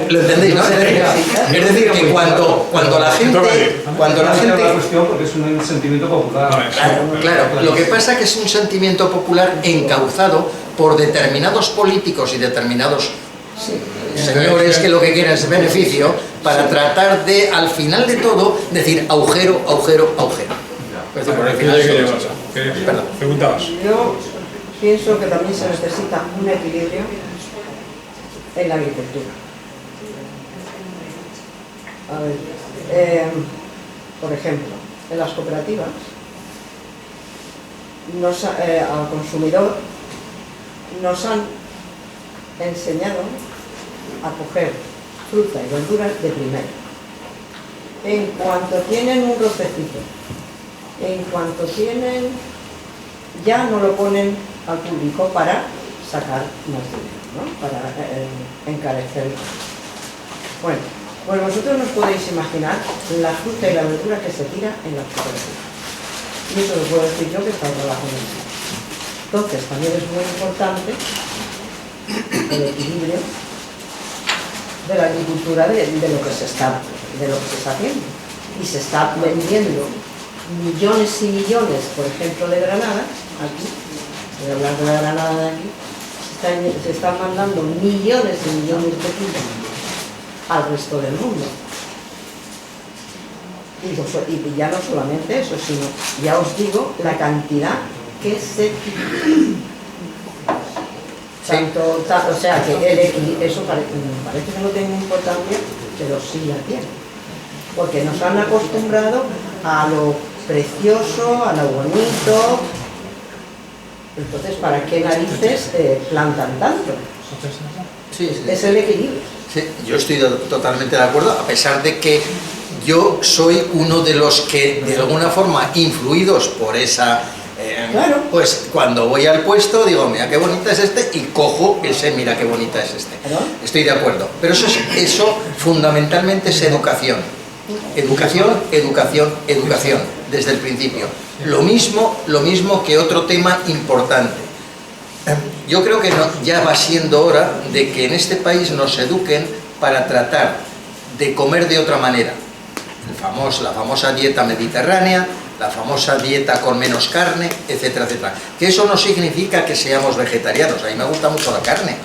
¿Lo entendéis, no? Es decir, que cuando la gente... la cuestión porque es un sentimiento popular. Claro, lo que pasa es que es un sentimiento popular encauzado por determinados políticos y determinados señores que lo que quieren es beneficio para tratar de, al final de todo, decir agujero, agujero, agujero. Es decir, por el final de todo. Perdón. Preguntabas. Yo pienso que también se necesita un equilibrio en la agricultura. A ver, por ejemplo, en las cooperativas, al consumidor nos han enseñado a coger fruta y verduras de primera. En cuanto tienen un rocecito, en cuanto tienen, ya no lo ponen al público para sacar más dinero, ¿no? Para encarecer. Bueno, pues vosotros nos podéis imaginar la fruta y la verdura que se tira en las cooperativas. Y eso lo puedo decir yo que está trabajando en eso. Entonces también es muy importante el equilibrio de la agricultura de lo que se está haciendo. Y se está vendiendo millones y millones, por ejemplo, de granadas, aquí, voy a hablar de la granada de aquí, se están mandando millones y millones de kilos al resto del mundo. Y ya no solamente eso, sino, ya os digo, la cantidad que se... o sea, que eso parece que no tiene importancia, pero sí la tiene. Porque nos han acostumbrado a lo precioso, a lo bonito. Entonces, ¿para qué narices plantan tanto? Sí. Es el equilibrio. Sí, yo estoy totalmente de acuerdo, a pesar de que yo soy uno de los que, de alguna forma, influidos por esa... Claro. Pues cuando voy al puesto digo, mira qué bonita es este, y cojo ese, mira qué bonita es este. ¿Claro? Estoy de acuerdo. Pero eso fundamentalmente es educación. Educación, educación, educación, desde el principio. Lo mismo que otro tema importante. Yo creo que ya va siendo hora de que en este país nos eduquen para tratar de comer de otra manera. La famosa dieta mediterránea, la famosa dieta con menos carne, etcétera, etcétera. Que eso no significa que seamos vegetarianos. A mí me gusta mucho la carne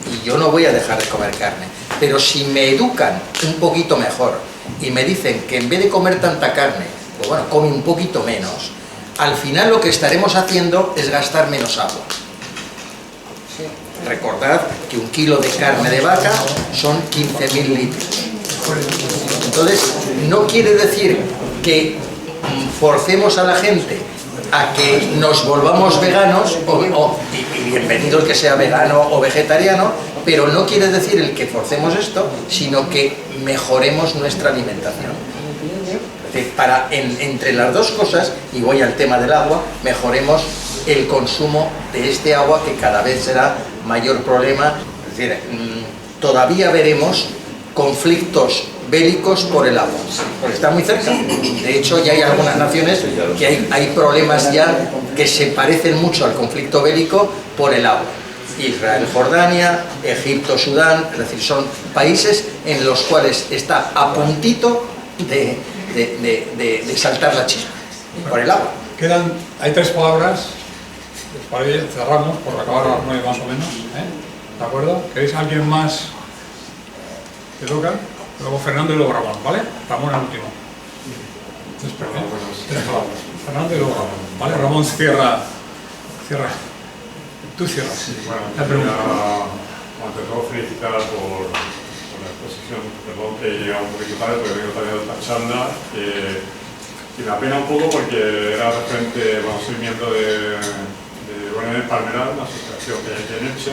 y yo no voy a dejar de comer carne. Pero si me educan un poquito mejor y me dicen que en vez de comer tanta carne, pues bueno, come un poquito menos, al final lo que estaremos haciendo es gastar menos agua. Recordad que 1 kilo de carne de vaca son 15.000 litros. Entonces, no quiere decir que forcemos a la gente a que nos volvamos veganos, y bienvenido el que sea vegano o vegetariano, pero no quiere decir el que forcemos esto, sino que mejoremos nuestra alimentación. Es decir, entre las dos cosas, y voy al tema del agua, mejoremos el consumo de este agua, que cada vez será mayor problema. Es decir, todavía veremos conflictos bélicos por el agua, porque está muy cerca. De hecho, ya hay algunas naciones que hay problemas ya que se parecen mucho al conflicto bélico por el agua. Israel, Jordania, Egipto, Sudán, es decir, son países en los cuales está a puntito de saltar la chispa por el agua. Hay 3 palabras, para que cerramos, por acabar a las 9 más o menos, ¿de acuerdo? ¿Queréis alguien más que toca? Luego Fernando y luego Ramón, ¿vale? Ramón al último. Fernando y luego Ramón, ¿vale? Ramón cierra. Tú cierras. Sí, bueno, ante todo felicitar por la exposición. Perdón que he llegado un poquito tarde porque vengo también de otra charla. Y me apena un poco porque era referente, bueno, soy miembro de ONG Palmeral, una asociación que hay aquí en Elche,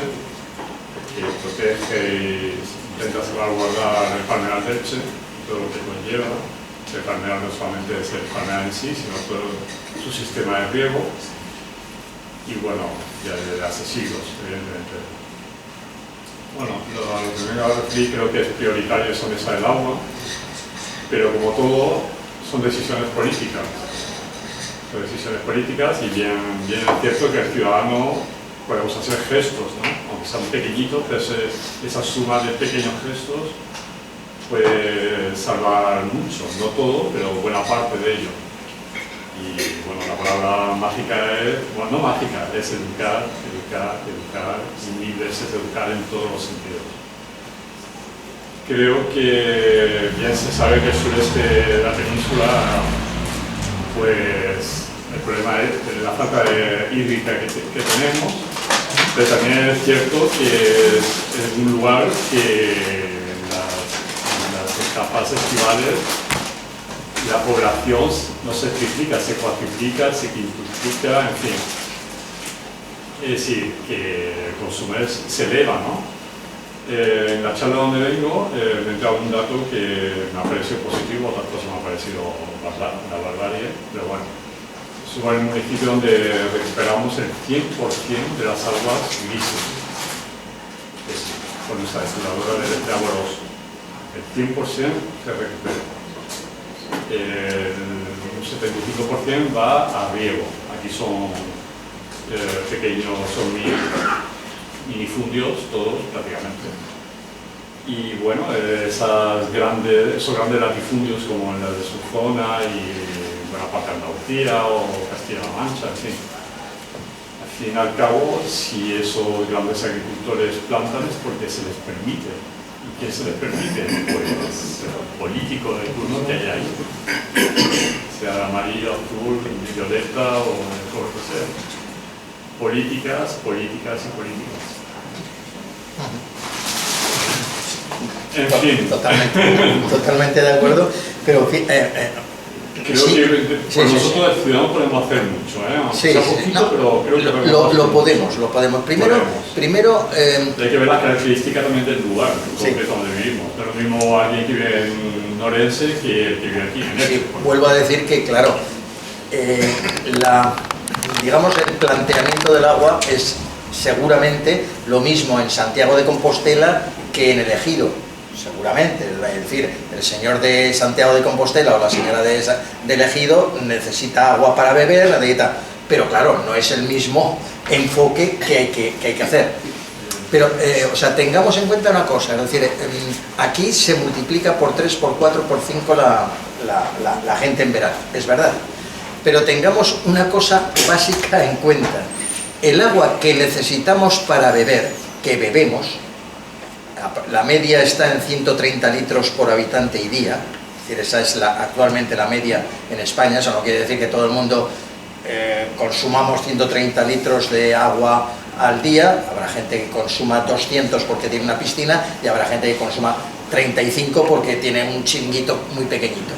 que protege y intenta salvaguardar el palmeral de Elche, todo lo que conlleva. El palmeral no solamente es el palmeral en sí, sino todo su sistema de riego. Y bueno, ya desde hace siglos, evidentemente. Bueno, lo que me vengo a referir creo que es prioritario es la mesa del agua. pero como todo, son decisiones políticas. Son decisiones políticas y bien es cierto que el ciudadano podemos hacer gestos, ¿no? Aunque sean pequeñitos, pero esa suma de pequeños gestos puede salvar mucho, no todo, pero buena parte de ello. Y bueno, la palabra mágica es, bueno, no mágica, es educar, y Libres es educar en todos los sentidos. Creo que bien se sabe que el sureste de la península, pues el problema es la falta de hídrica que tenemos, pero también es cierto que es un lugar que en las etapas estivales la población no se triplica, se cuatriplica, se quintuplica, en fin. Es decir, que el consumo se eleva, ¿no? En la charla donde vengo me he entrado un dato que me ha parecido positivo, otras cosas me ha parecido una barbarie, pero bueno. Somos el municipio donde recuperamos el 100% de las aguas grises, con nuestra depuradora de agua Oros. El 100% se recupera. Un 75% va a riego. Aquí son pequeños, son minifundios, todos prácticamente. Y bueno, esos grandes latifundios como en la de su zona y buena parte de Andalucía o Castilla-La Mancha, en fin. Al fin y al cabo, si esos grandes agricultores plantan es porque se les permite. ¿Y quién se les permite? Pues el político de turno que hay ahí. Sea de amarillo, azul, violeta o el color que sea. Políticas y políticas. En fin. Totalmente de acuerdo, pero creo sí, que nosotros el ciudadano podemos hacer mucho, aunque sí, sea poquito, no, pero creo que lo podemos. Primero hay que ver las características también del lugar en concreto donde vivimos. No es lo mismo alguien que vive en Orense que el que vive aquí en Elche. Vuelvo a decir que, claro, digamos, el planteamiento del agua es seguramente lo mismo en Santiago de Compostela que en el Ejido. Seguramente, es decir, el señor de Santiago de Compostela o la señora del Ejido necesita agua para beber, pero claro, no es el mismo enfoque que hay que hacer. Pero, o sea, tengamos en cuenta una cosa, es decir, aquí se multiplica por 3, por 4, por 5 la gente en verano, es verdad. Pero tengamos una cosa básica en cuenta. El agua que necesitamos para beber, que bebemos, la media está en 130 litros por habitante y día, es decir, esa es actualmente la media en España. Eso no quiere decir que todo el mundo consumamos 130 litros de agua al día. Habrá gente que consuma 200 porque tiene una piscina y habrá gente que consuma 35 porque tiene un chinguito muy pequeñito.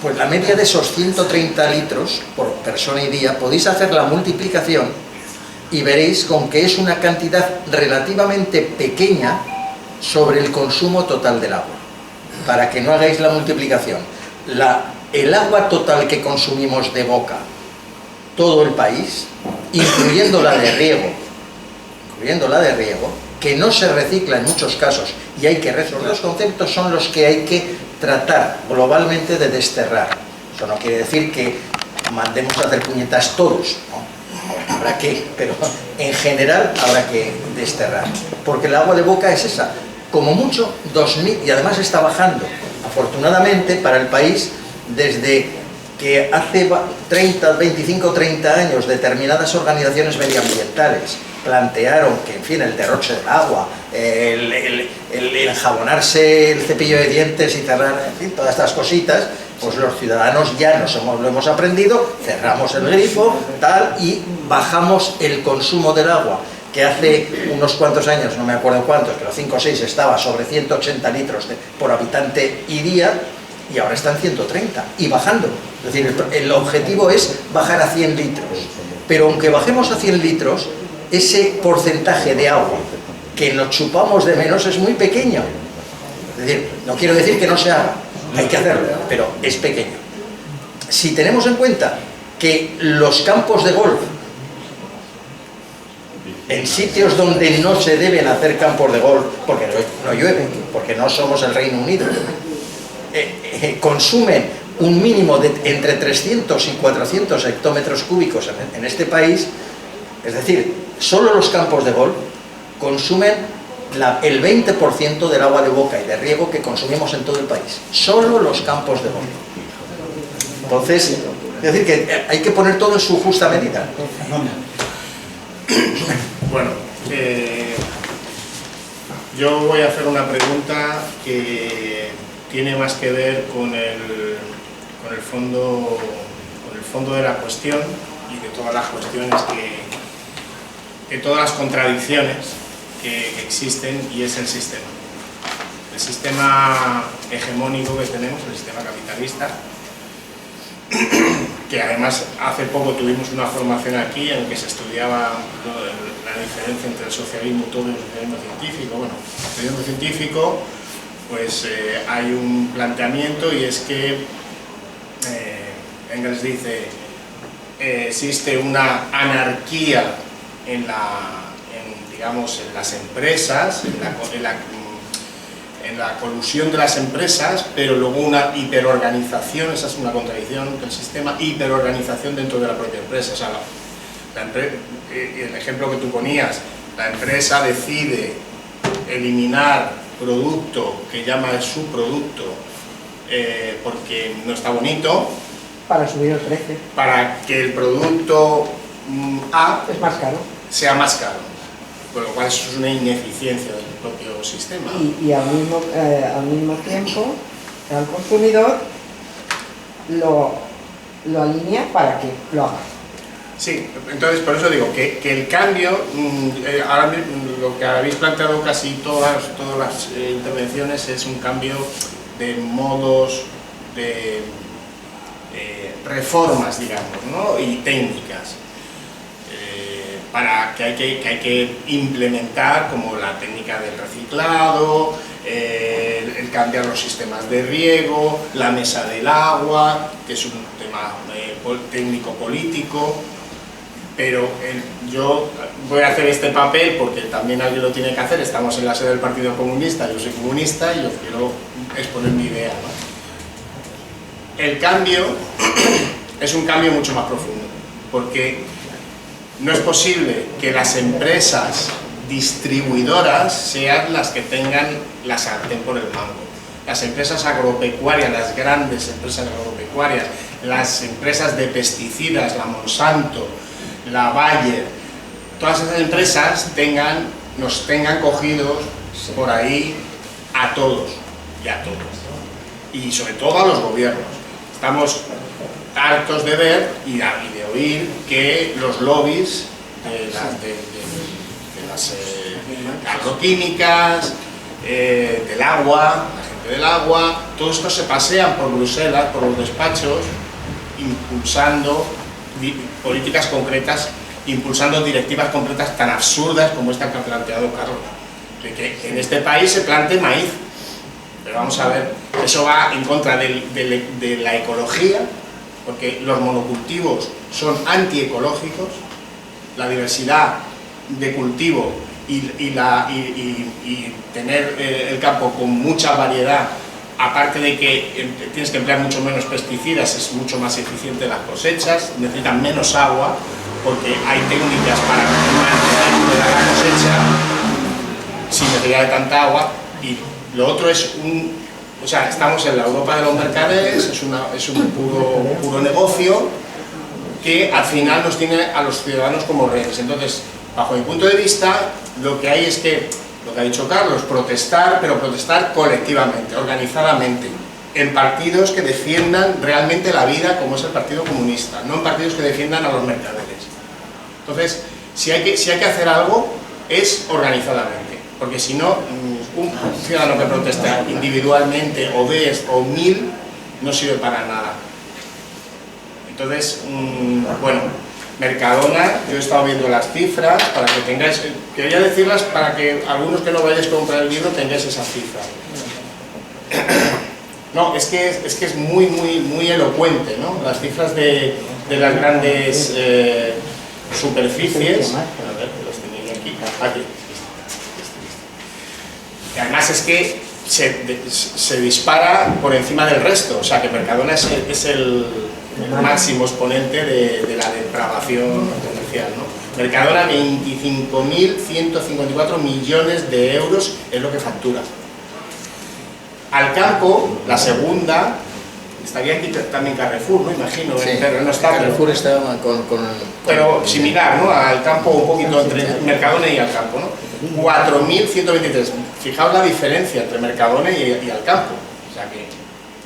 Pues la media de esos 130 litros por persona y día, podéis hacer la multiplicación y veréis con que es una cantidad relativamente pequeña sobre el consumo total del agua. Para que no hagáis la multiplicación, el agua total que consumimos de boca, todo el país, incluyendo la de riego, que no se recicla en muchos casos y hay que resolver. Los conceptos son los que hay que tratar globalmente de desterrar. Eso no quiere decir que mandemos a hacer puñetas todos, ¿no? Habrá que, pero en general habrá que desterrar, porque el agua de boca es esa, como mucho 2000, y además está bajando, afortunadamente para el país, desde que hace 30 años determinadas organizaciones medioambientales plantearon que, en fin, el derroche del agua, el enjabonarse el cepillo de dientes y cerrar, en fin, todas estas cositas, pues los ciudadanos ya lo hemos aprendido, cerramos el grifo, tal, y bajamos el consumo del agua, que hace unos cuantos años, no me acuerdo cuántos, pero 5 o 6, estaba sobre 180 litros por habitante y día, y ahora está en 130, y bajando. Es decir, el objetivo es bajar a 100 litros. Pero aunque bajemos a 100 litros, ese porcentaje de agua que nos chupamos de menos es muy pequeño. Es decir, no quiero decir que no se haga, hay que hacerlo, pero es pequeño. Si tenemos en cuenta que los campos de golf, en sitios donde no se deben hacer campos de golf, porque no llueve, porque no somos el Reino Unido, consumen un mínimo de entre 300 y 400 hectómetros cúbicos en este país, es decir, solo los campos de golf consumen el 20% del agua de boca y de riego que consumimos en todo el país. Solo los campos de golf. Entonces, es decir, que hay que poner todo en su justa medida. Bueno, yo voy a hacer una pregunta que tiene más que ver con el fondo de la cuestión y de todas las cuestiones de todas las contradicciones que existen, y es el sistema. El sistema hegemónico que tenemos, el sistema capitalista, que además hace poco tuvimos una formación aquí en que se estudiaba la diferencia entre el socialismo utópico y el socialismo científico. Bueno, el socialismo científico, pues hay un planteamiento, y es que Engels dice existe una anarquía en las empresas, en la colusión de las empresas, pero luego una hiperorganización, esa es una contradicción del sistema, hiperorganización dentro de la propia empresa. O sea, el ejemplo que tú ponías, la empresa decide eliminar producto que llama el subproducto porque no está bonito, para subir el precio, para que el producto A es más caro, sea más caro, con lo cual eso es una ineficiencia del propio sistema. Y al mismo tiempo al consumidor lo alinea para que lo haga. Sí, entonces por eso digo que el cambio, ahora mismo, lo que habéis planteado casi todas las intervenciones, es un cambio de modos, de reformas, digamos, ¿no? Y técnicas, para que hay que implementar, como la técnica del reciclado, el cambiar los sistemas de riego, la mesa del agua, que es un tema técnico-político. Pero yo voy a hacer este papel porque también alguien lo tiene que hacer. Estamos en la sede del Partido Comunista, yo soy comunista y yo quiero exponer mi idea, ¿no? El cambio es un cambio mucho más profundo, porque no es posible que las empresas distribuidoras sean las que tengan la sartén por el mango. Las empresas agropecuarias, las grandes empresas agropecuarias, las empresas de pesticidas, la Monsanto, la Bayer, todas esas empresas nos tengan cogidos por ahí a todos y a todas, y sobre todo a los gobiernos. Estamos hartos de ver y de oír que los lobbies de las agroquímicas, del agua, la gente del agua, todo esto se pasean por Bruselas, por los despachos, impulsando políticas concretas, impulsando directivas concretas tan absurdas como esta que ha planteado Carlos, de que en este país se plante maíz. Pero vamos a ver, eso va en contra de la ecología, porque los monocultivos son antiecológicos, la diversidad de cultivo y tener el campo con mucha variedad, aparte de que tienes que emplear mucho menos pesticidas, es mucho más eficiente las cosechas, necesitan menos agua, porque hay técnicas para mantener la cosecha sin necesidad de tanta agua. Y lo otro es o sea, estamos en la Europa de los mercaderes, es un puro negocio que al final nos tiene a los ciudadanos como rehenes. Entonces, bajo mi punto de vista, lo que hay es que, lo que ha dicho Carlos, protestar, pero protestar colectivamente, organizadamente, en partidos que defiendan realmente la vida, como es el Partido Comunista, no en partidos que defiendan a los mercaderes. Entonces, si hay que hacer algo, es organizadamente, porque si no, un ciudadano que protesta individualmente o 10 o 1000 no sirve para nada. Entonces, bueno, Mercadona, yo he estado viendo las cifras para que tengáis, quería decirlas para que algunos que no vayáis a comprar el libro tengáis esas cifras. No, es que es muy elocuente, ¿no? Las cifras de las grandes superficies. A ver, los tenéis aquí. Y además es que se dispara por encima del resto, o sea que Mercadona es el máximo exponente de la depravación comercial, ¿no? Mercadona 25.154 millones de euros es lo que factura. Alcampo, la segunda, estaría aquí también Carrefour, ¿no? Imagino, Sí, pero no está. Carrefour está pero similar, ¿no? Alcampo un poquito entre Mercadona y Alcampo, ¿no? 4.123. Fijaos la diferencia entre Mercadona y Alcampo. O sea que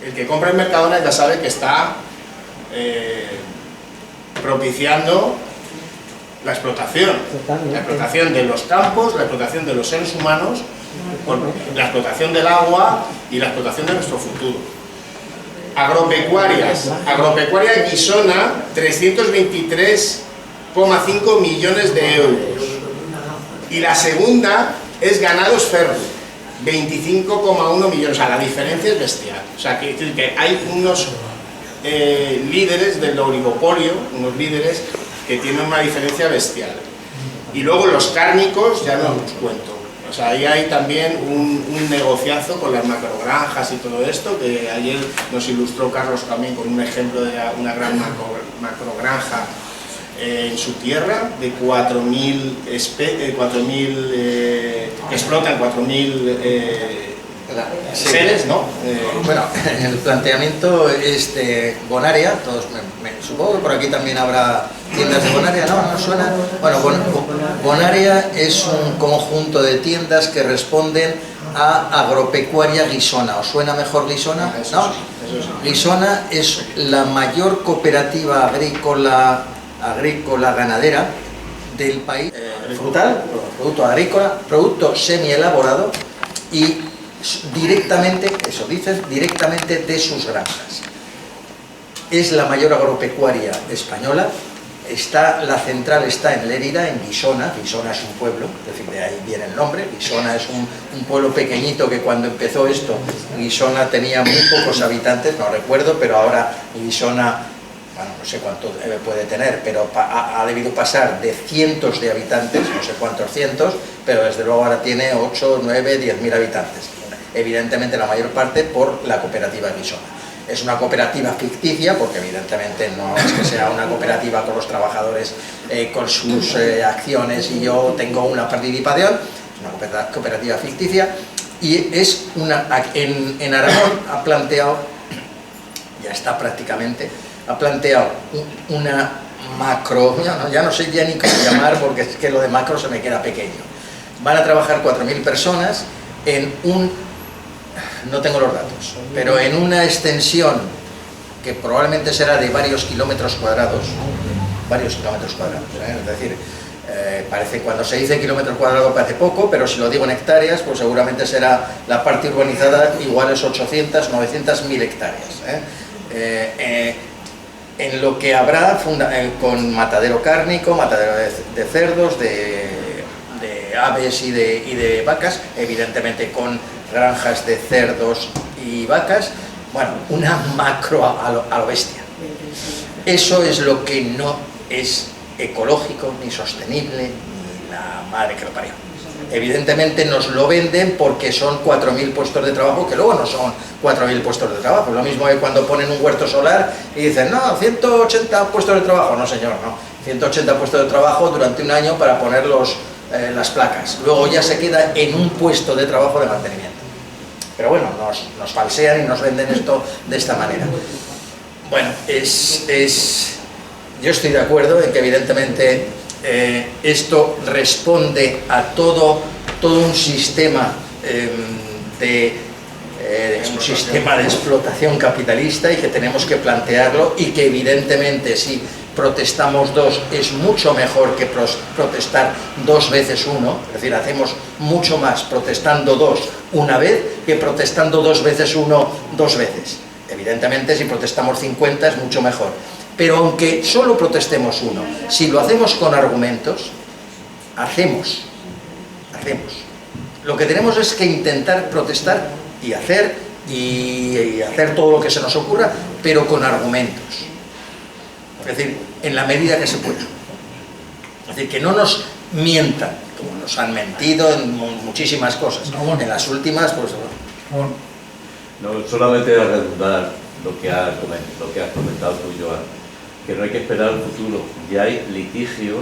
el que compra en Mercadona ya sabe que está propiciando la explotación. La explotación de los campos, la explotación de los seres humanos, la explotación del agua y la explotación de nuestro futuro. Agropecuaria Guisona, 323,5 millones de euros. Y la segunda es Ganados Ferro, 25,1 millones. O sea, la diferencia es bestial. O sea, que hay unos líderes del oligopolio, unos líderes que tienen una diferencia bestial. Y luego los cárnicos, ya no os cuento. O sea, ahí hay también un negociazo con las macrogranjas y todo esto, que ayer nos ilustró Carlos también con un ejemplo de una gran macrogranja en su tierra, de 4.000 explotan 4.000 seres, ¿no? Bueno, el planteamiento es de Bonaria, todos supongo que por aquí también habrá tiendas de Bonaria, ¿no suena? Bueno, Bonaria es un conjunto de tiendas que responden a Agropecuaria Guisona. ¿Os suena mejor Guisona? ¿No? Guisona es la mayor cooperativa agrícola ganadera del país, frutal, producto agrícola, producto semi-elaborado y directamente, eso dicen, directamente de sus granjas. Es la mayor agropecuaria española. La central está en Lérida, en Guisona. Guisona es un pueblo, es decir, de ahí viene el nombre. Guisona es un pueblo pequeñito que cuando empezó esto, Guisona tenía muy pocos habitantes, no recuerdo, pero ahora Guisona, bueno, no sé cuánto puede tener, pero ha debido pasar de cientos de habitantes, no sé cuántos cientos, pero desde luego ahora tiene 8, 9, 10.000 habitantes. Evidentemente la mayor parte por la cooperativa Guisona. Es una cooperativa ficticia, porque evidentemente no es que sea una cooperativa con los trabajadores, con sus acciones y yo tengo una participación, es una cooperativa ficticia, y es en Aragón ha planteado, ya está prácticamente, ha planteado una macro, ya no sé ya ni cómo llamar, porque es que lo de macro se me queda pequeño. Van a trabajar 4.000 personas en no tengo los datos, pero en una extensión que probablemente será de varios kilómetros cuadrados, es decir, parece, cuando se dice kilómetro cuadrado parece poco, pero si lo digo en hectáreas, pues seguramente será la parte urbanizada igual es 800, 900, 1000 hectáreas. En lo que habrá con matadero cárnico, matadero de cerdos, de aves y de vacas, evidentemente con granjas de cerdos y vacas, bueno, una macro a lo bestia. Eso es lo que no es ecológico, ni sostenible, ni la madre que lo parió. Evidentemente nos lo venden porque son 4.000 puestos de trabajo, que luego no son 4.000 puestos de trabajo. Lo mismo que cuando ponen un huerto solar y dicen, no, 180 puestos de trabajo. No señor, no. 180 puestos de trabajo durante un año para poner las placas. Luego ya se queda en un puesto de trabajo de mantenimiento. Pero bueno, nos falsean y nos venden esto de esta manera. Bueno, yo estoy de acuerdo en que evidentemente esto responde a todo un sistema de explotación capitalista y que tenemos que plantearlo, y que evidentemente si protestamos dos es mucho mejor que protestar 2 veces 1, es decir, hacemos mucho más protestando 2 una vez que protestando 2 veces 1 2 veces. Evidentemente si protestamos 50 es mucho mejor, pero aunque solo protestemos 1, si lo hacemos con argumentos, hacemos. Lo que tenemos es que intentar protestar y hacer todo lo que se nos ocurra, pero con argumentos. Es decir, en la medida que se pueda. Es decir, que no nos mientan, como nos han mentido en muchísimas cosas. En las últimas, pues Bueno, No, solamente a redundar lo que has comentado tú, Joan, que no hay que esperar al futuro. Ya hay litigio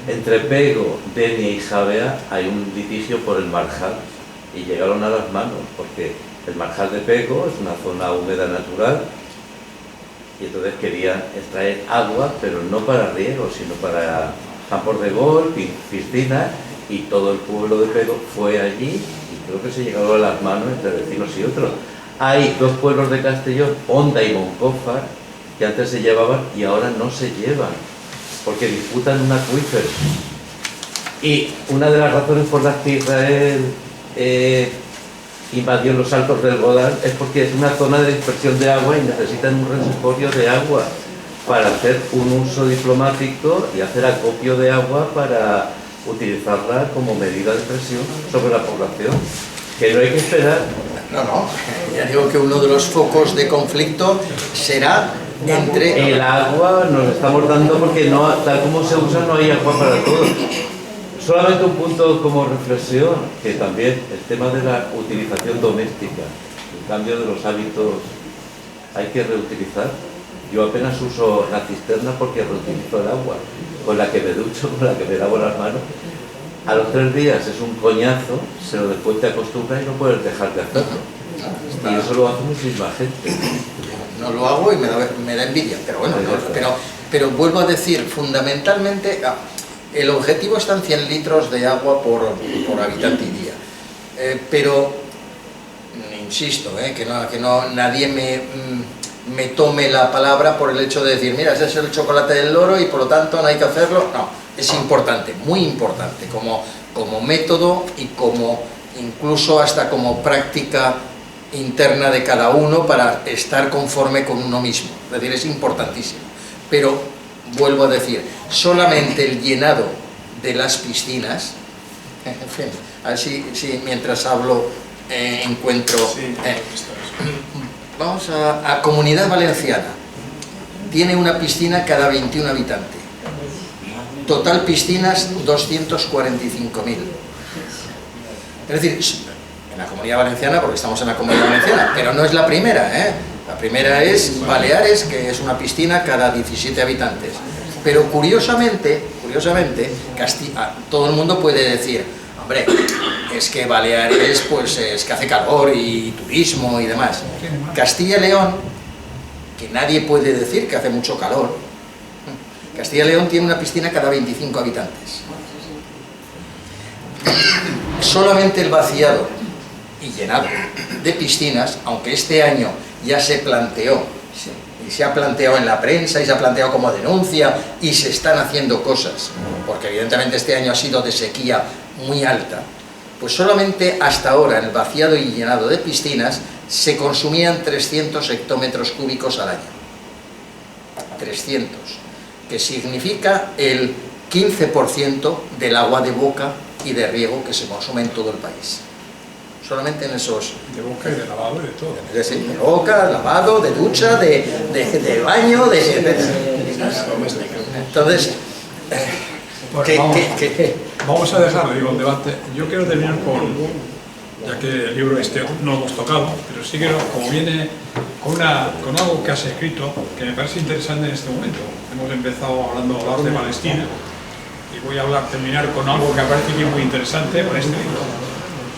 entre Pego, Denia y Javea, hay un litigio por el marjal y llegaron a las manos, porque el marjal de Pego es una zona húmeda natural y entonces querían extraer agua, pero no para riego, sino para campos de golf, piscinas, y todo el pueblo de Pego fue allí y creo que se llegaron a las manos entre vecinos y otros. Hay dos pueblos de Castellón, Honda y Moncófar, que antes se llevaban y ahora no se llevan, porque disputan un acuífero. Y una de las razones por las que Israel invadió los Altos del Godán es porque es una zona de dispersión de agua y necesitan un reservorio de agua para hacer un uso diplomático y hacer acopio de agua para utilizarla como medida de presión sobre la población. Que no hay que esperar. No, ya digo que uno de los focos de conflicto será entre... El agua nos estamos dando porque no, tal como se usa no hay agua para todos. Solamente un punto como reflexión, que también el tema de la utilización doméstica, el cambio de los hábitos, hay que reutilizar. Yo apenas uso la cisterna porque reutilizo el agua, con la que me ducho, con la que me lavo las manos. A los 3 días es un coñazo, pero después te acostumbras y no puedes dejar de hacerlo. Y eso lo hace muchísima gente. No lo hago y me da envidia, pero bueno, pero vuelvo a decir, fundamentalmente, el objetivo está en 100 litros de agua por habitante y día. Pero, insisto, que nadie me tome la palabra por el hecho de decir, mira, ese es el chocolate del loro y por lo tanto no hay que hacerlo. No, es importante, muy importante, como método y como incluso hasta como práctica interna de cada uno para estar conforme con uno mismo. Es decir, es importantísimo. Pero, vuelvo a decir, solamente el llenado de las piscinas, en fin, a ver si mientras hablo encuentro... Vamos a Comunidad Valenciana. Tiene una piscina cada 21 habitantes. Total piscinas 245.000. Es decir, en la Comunidad Valenciana, porque estamos en la Comunidad Valenciana, pero no es la primera, La primera es Baleares, que es una piscina cada 17 habitantes. Pero curiosamente, todo el mundo puede decir, hombre, es que Baleares pues es que hace calor y turismo y demás. Castilla y León, que nadie puede decir que hace mucho calor, Castilla y León tiene una piscina cada 25 habitantes. Solamente el vaciado y llenado de piscinas, aunque este año ya se planteó, y se ha planteado en la prensa, y se ha planteado como denuncia, y se están haciendo cosas, porque evidentemente este año ha sido de sequía muy alta, pues solamente hasta ahora en el vaciado y llenado de piscinas se consumían 300 hectómetros cúbicos al año. 300, que significa el 15% del agua de boca y de riego que se consume en todo el país. Solamente en esos... De boca y de lavado y de todo. De boca, lavado, de ducha, de baño, Entonces... Vamos a dejar, el debate. Yo quiero terminar ya que el libro no lo hemos tocado, pero sí quiero, como viene con algo que has escrito, que me parece interesante en este momento. Hemos empezado a hablar de Palestina, y voy a terminar con algo que me parece que es muy interesante con este libro.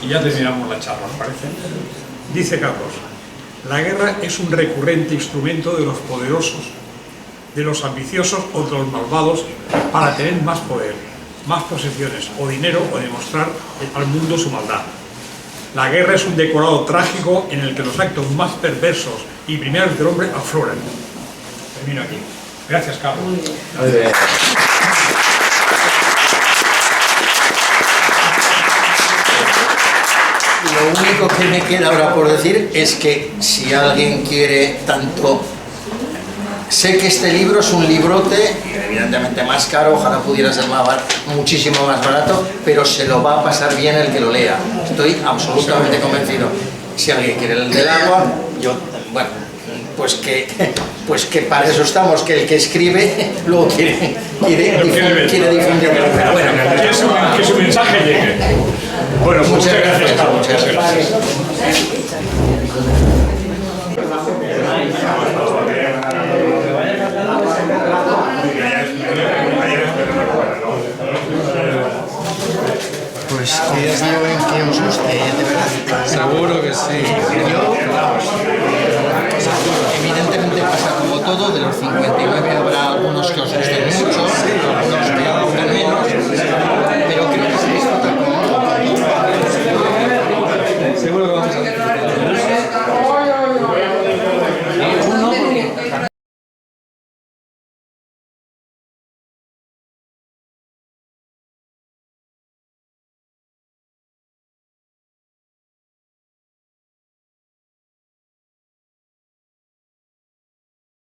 Y ya terminamos la charla, ¿me parece? Dice Carlos, la guerra es un recurrente instrumento de los poderosos, de los ambiciosos o de los malvados para tener más poder, más posesiones o dinero o demostrar al mundo su maldad. La guerra es un decorado trágico en el que los actos más perversos y primeros del hombre afloran. Termino aquí. Gracias, Carlos. Muy bien. Lo único que me queda ahora por decir es que si alguien quiere tanto... Sé que este libro es un librote, evidentemente más caro, ojalá pudiera ser muchísimo más barato, pero se lo va a pasar bien el que lo lea. Estoy absolutamente convencido. Si alguien quiere el del agua, bueno, pues que para eso estamos, que el que escribe luego quiere difundir. Pero bueno, que su mensaje llegue. Bueno, Muchas gracias. Muchas gracias. Pues confío en que os guste, de verdad. Seguro que sí. Yo, evidentemente pasa como todo, de los 59 habrá algunos que os gusten mucho, algunos que os gusten menos,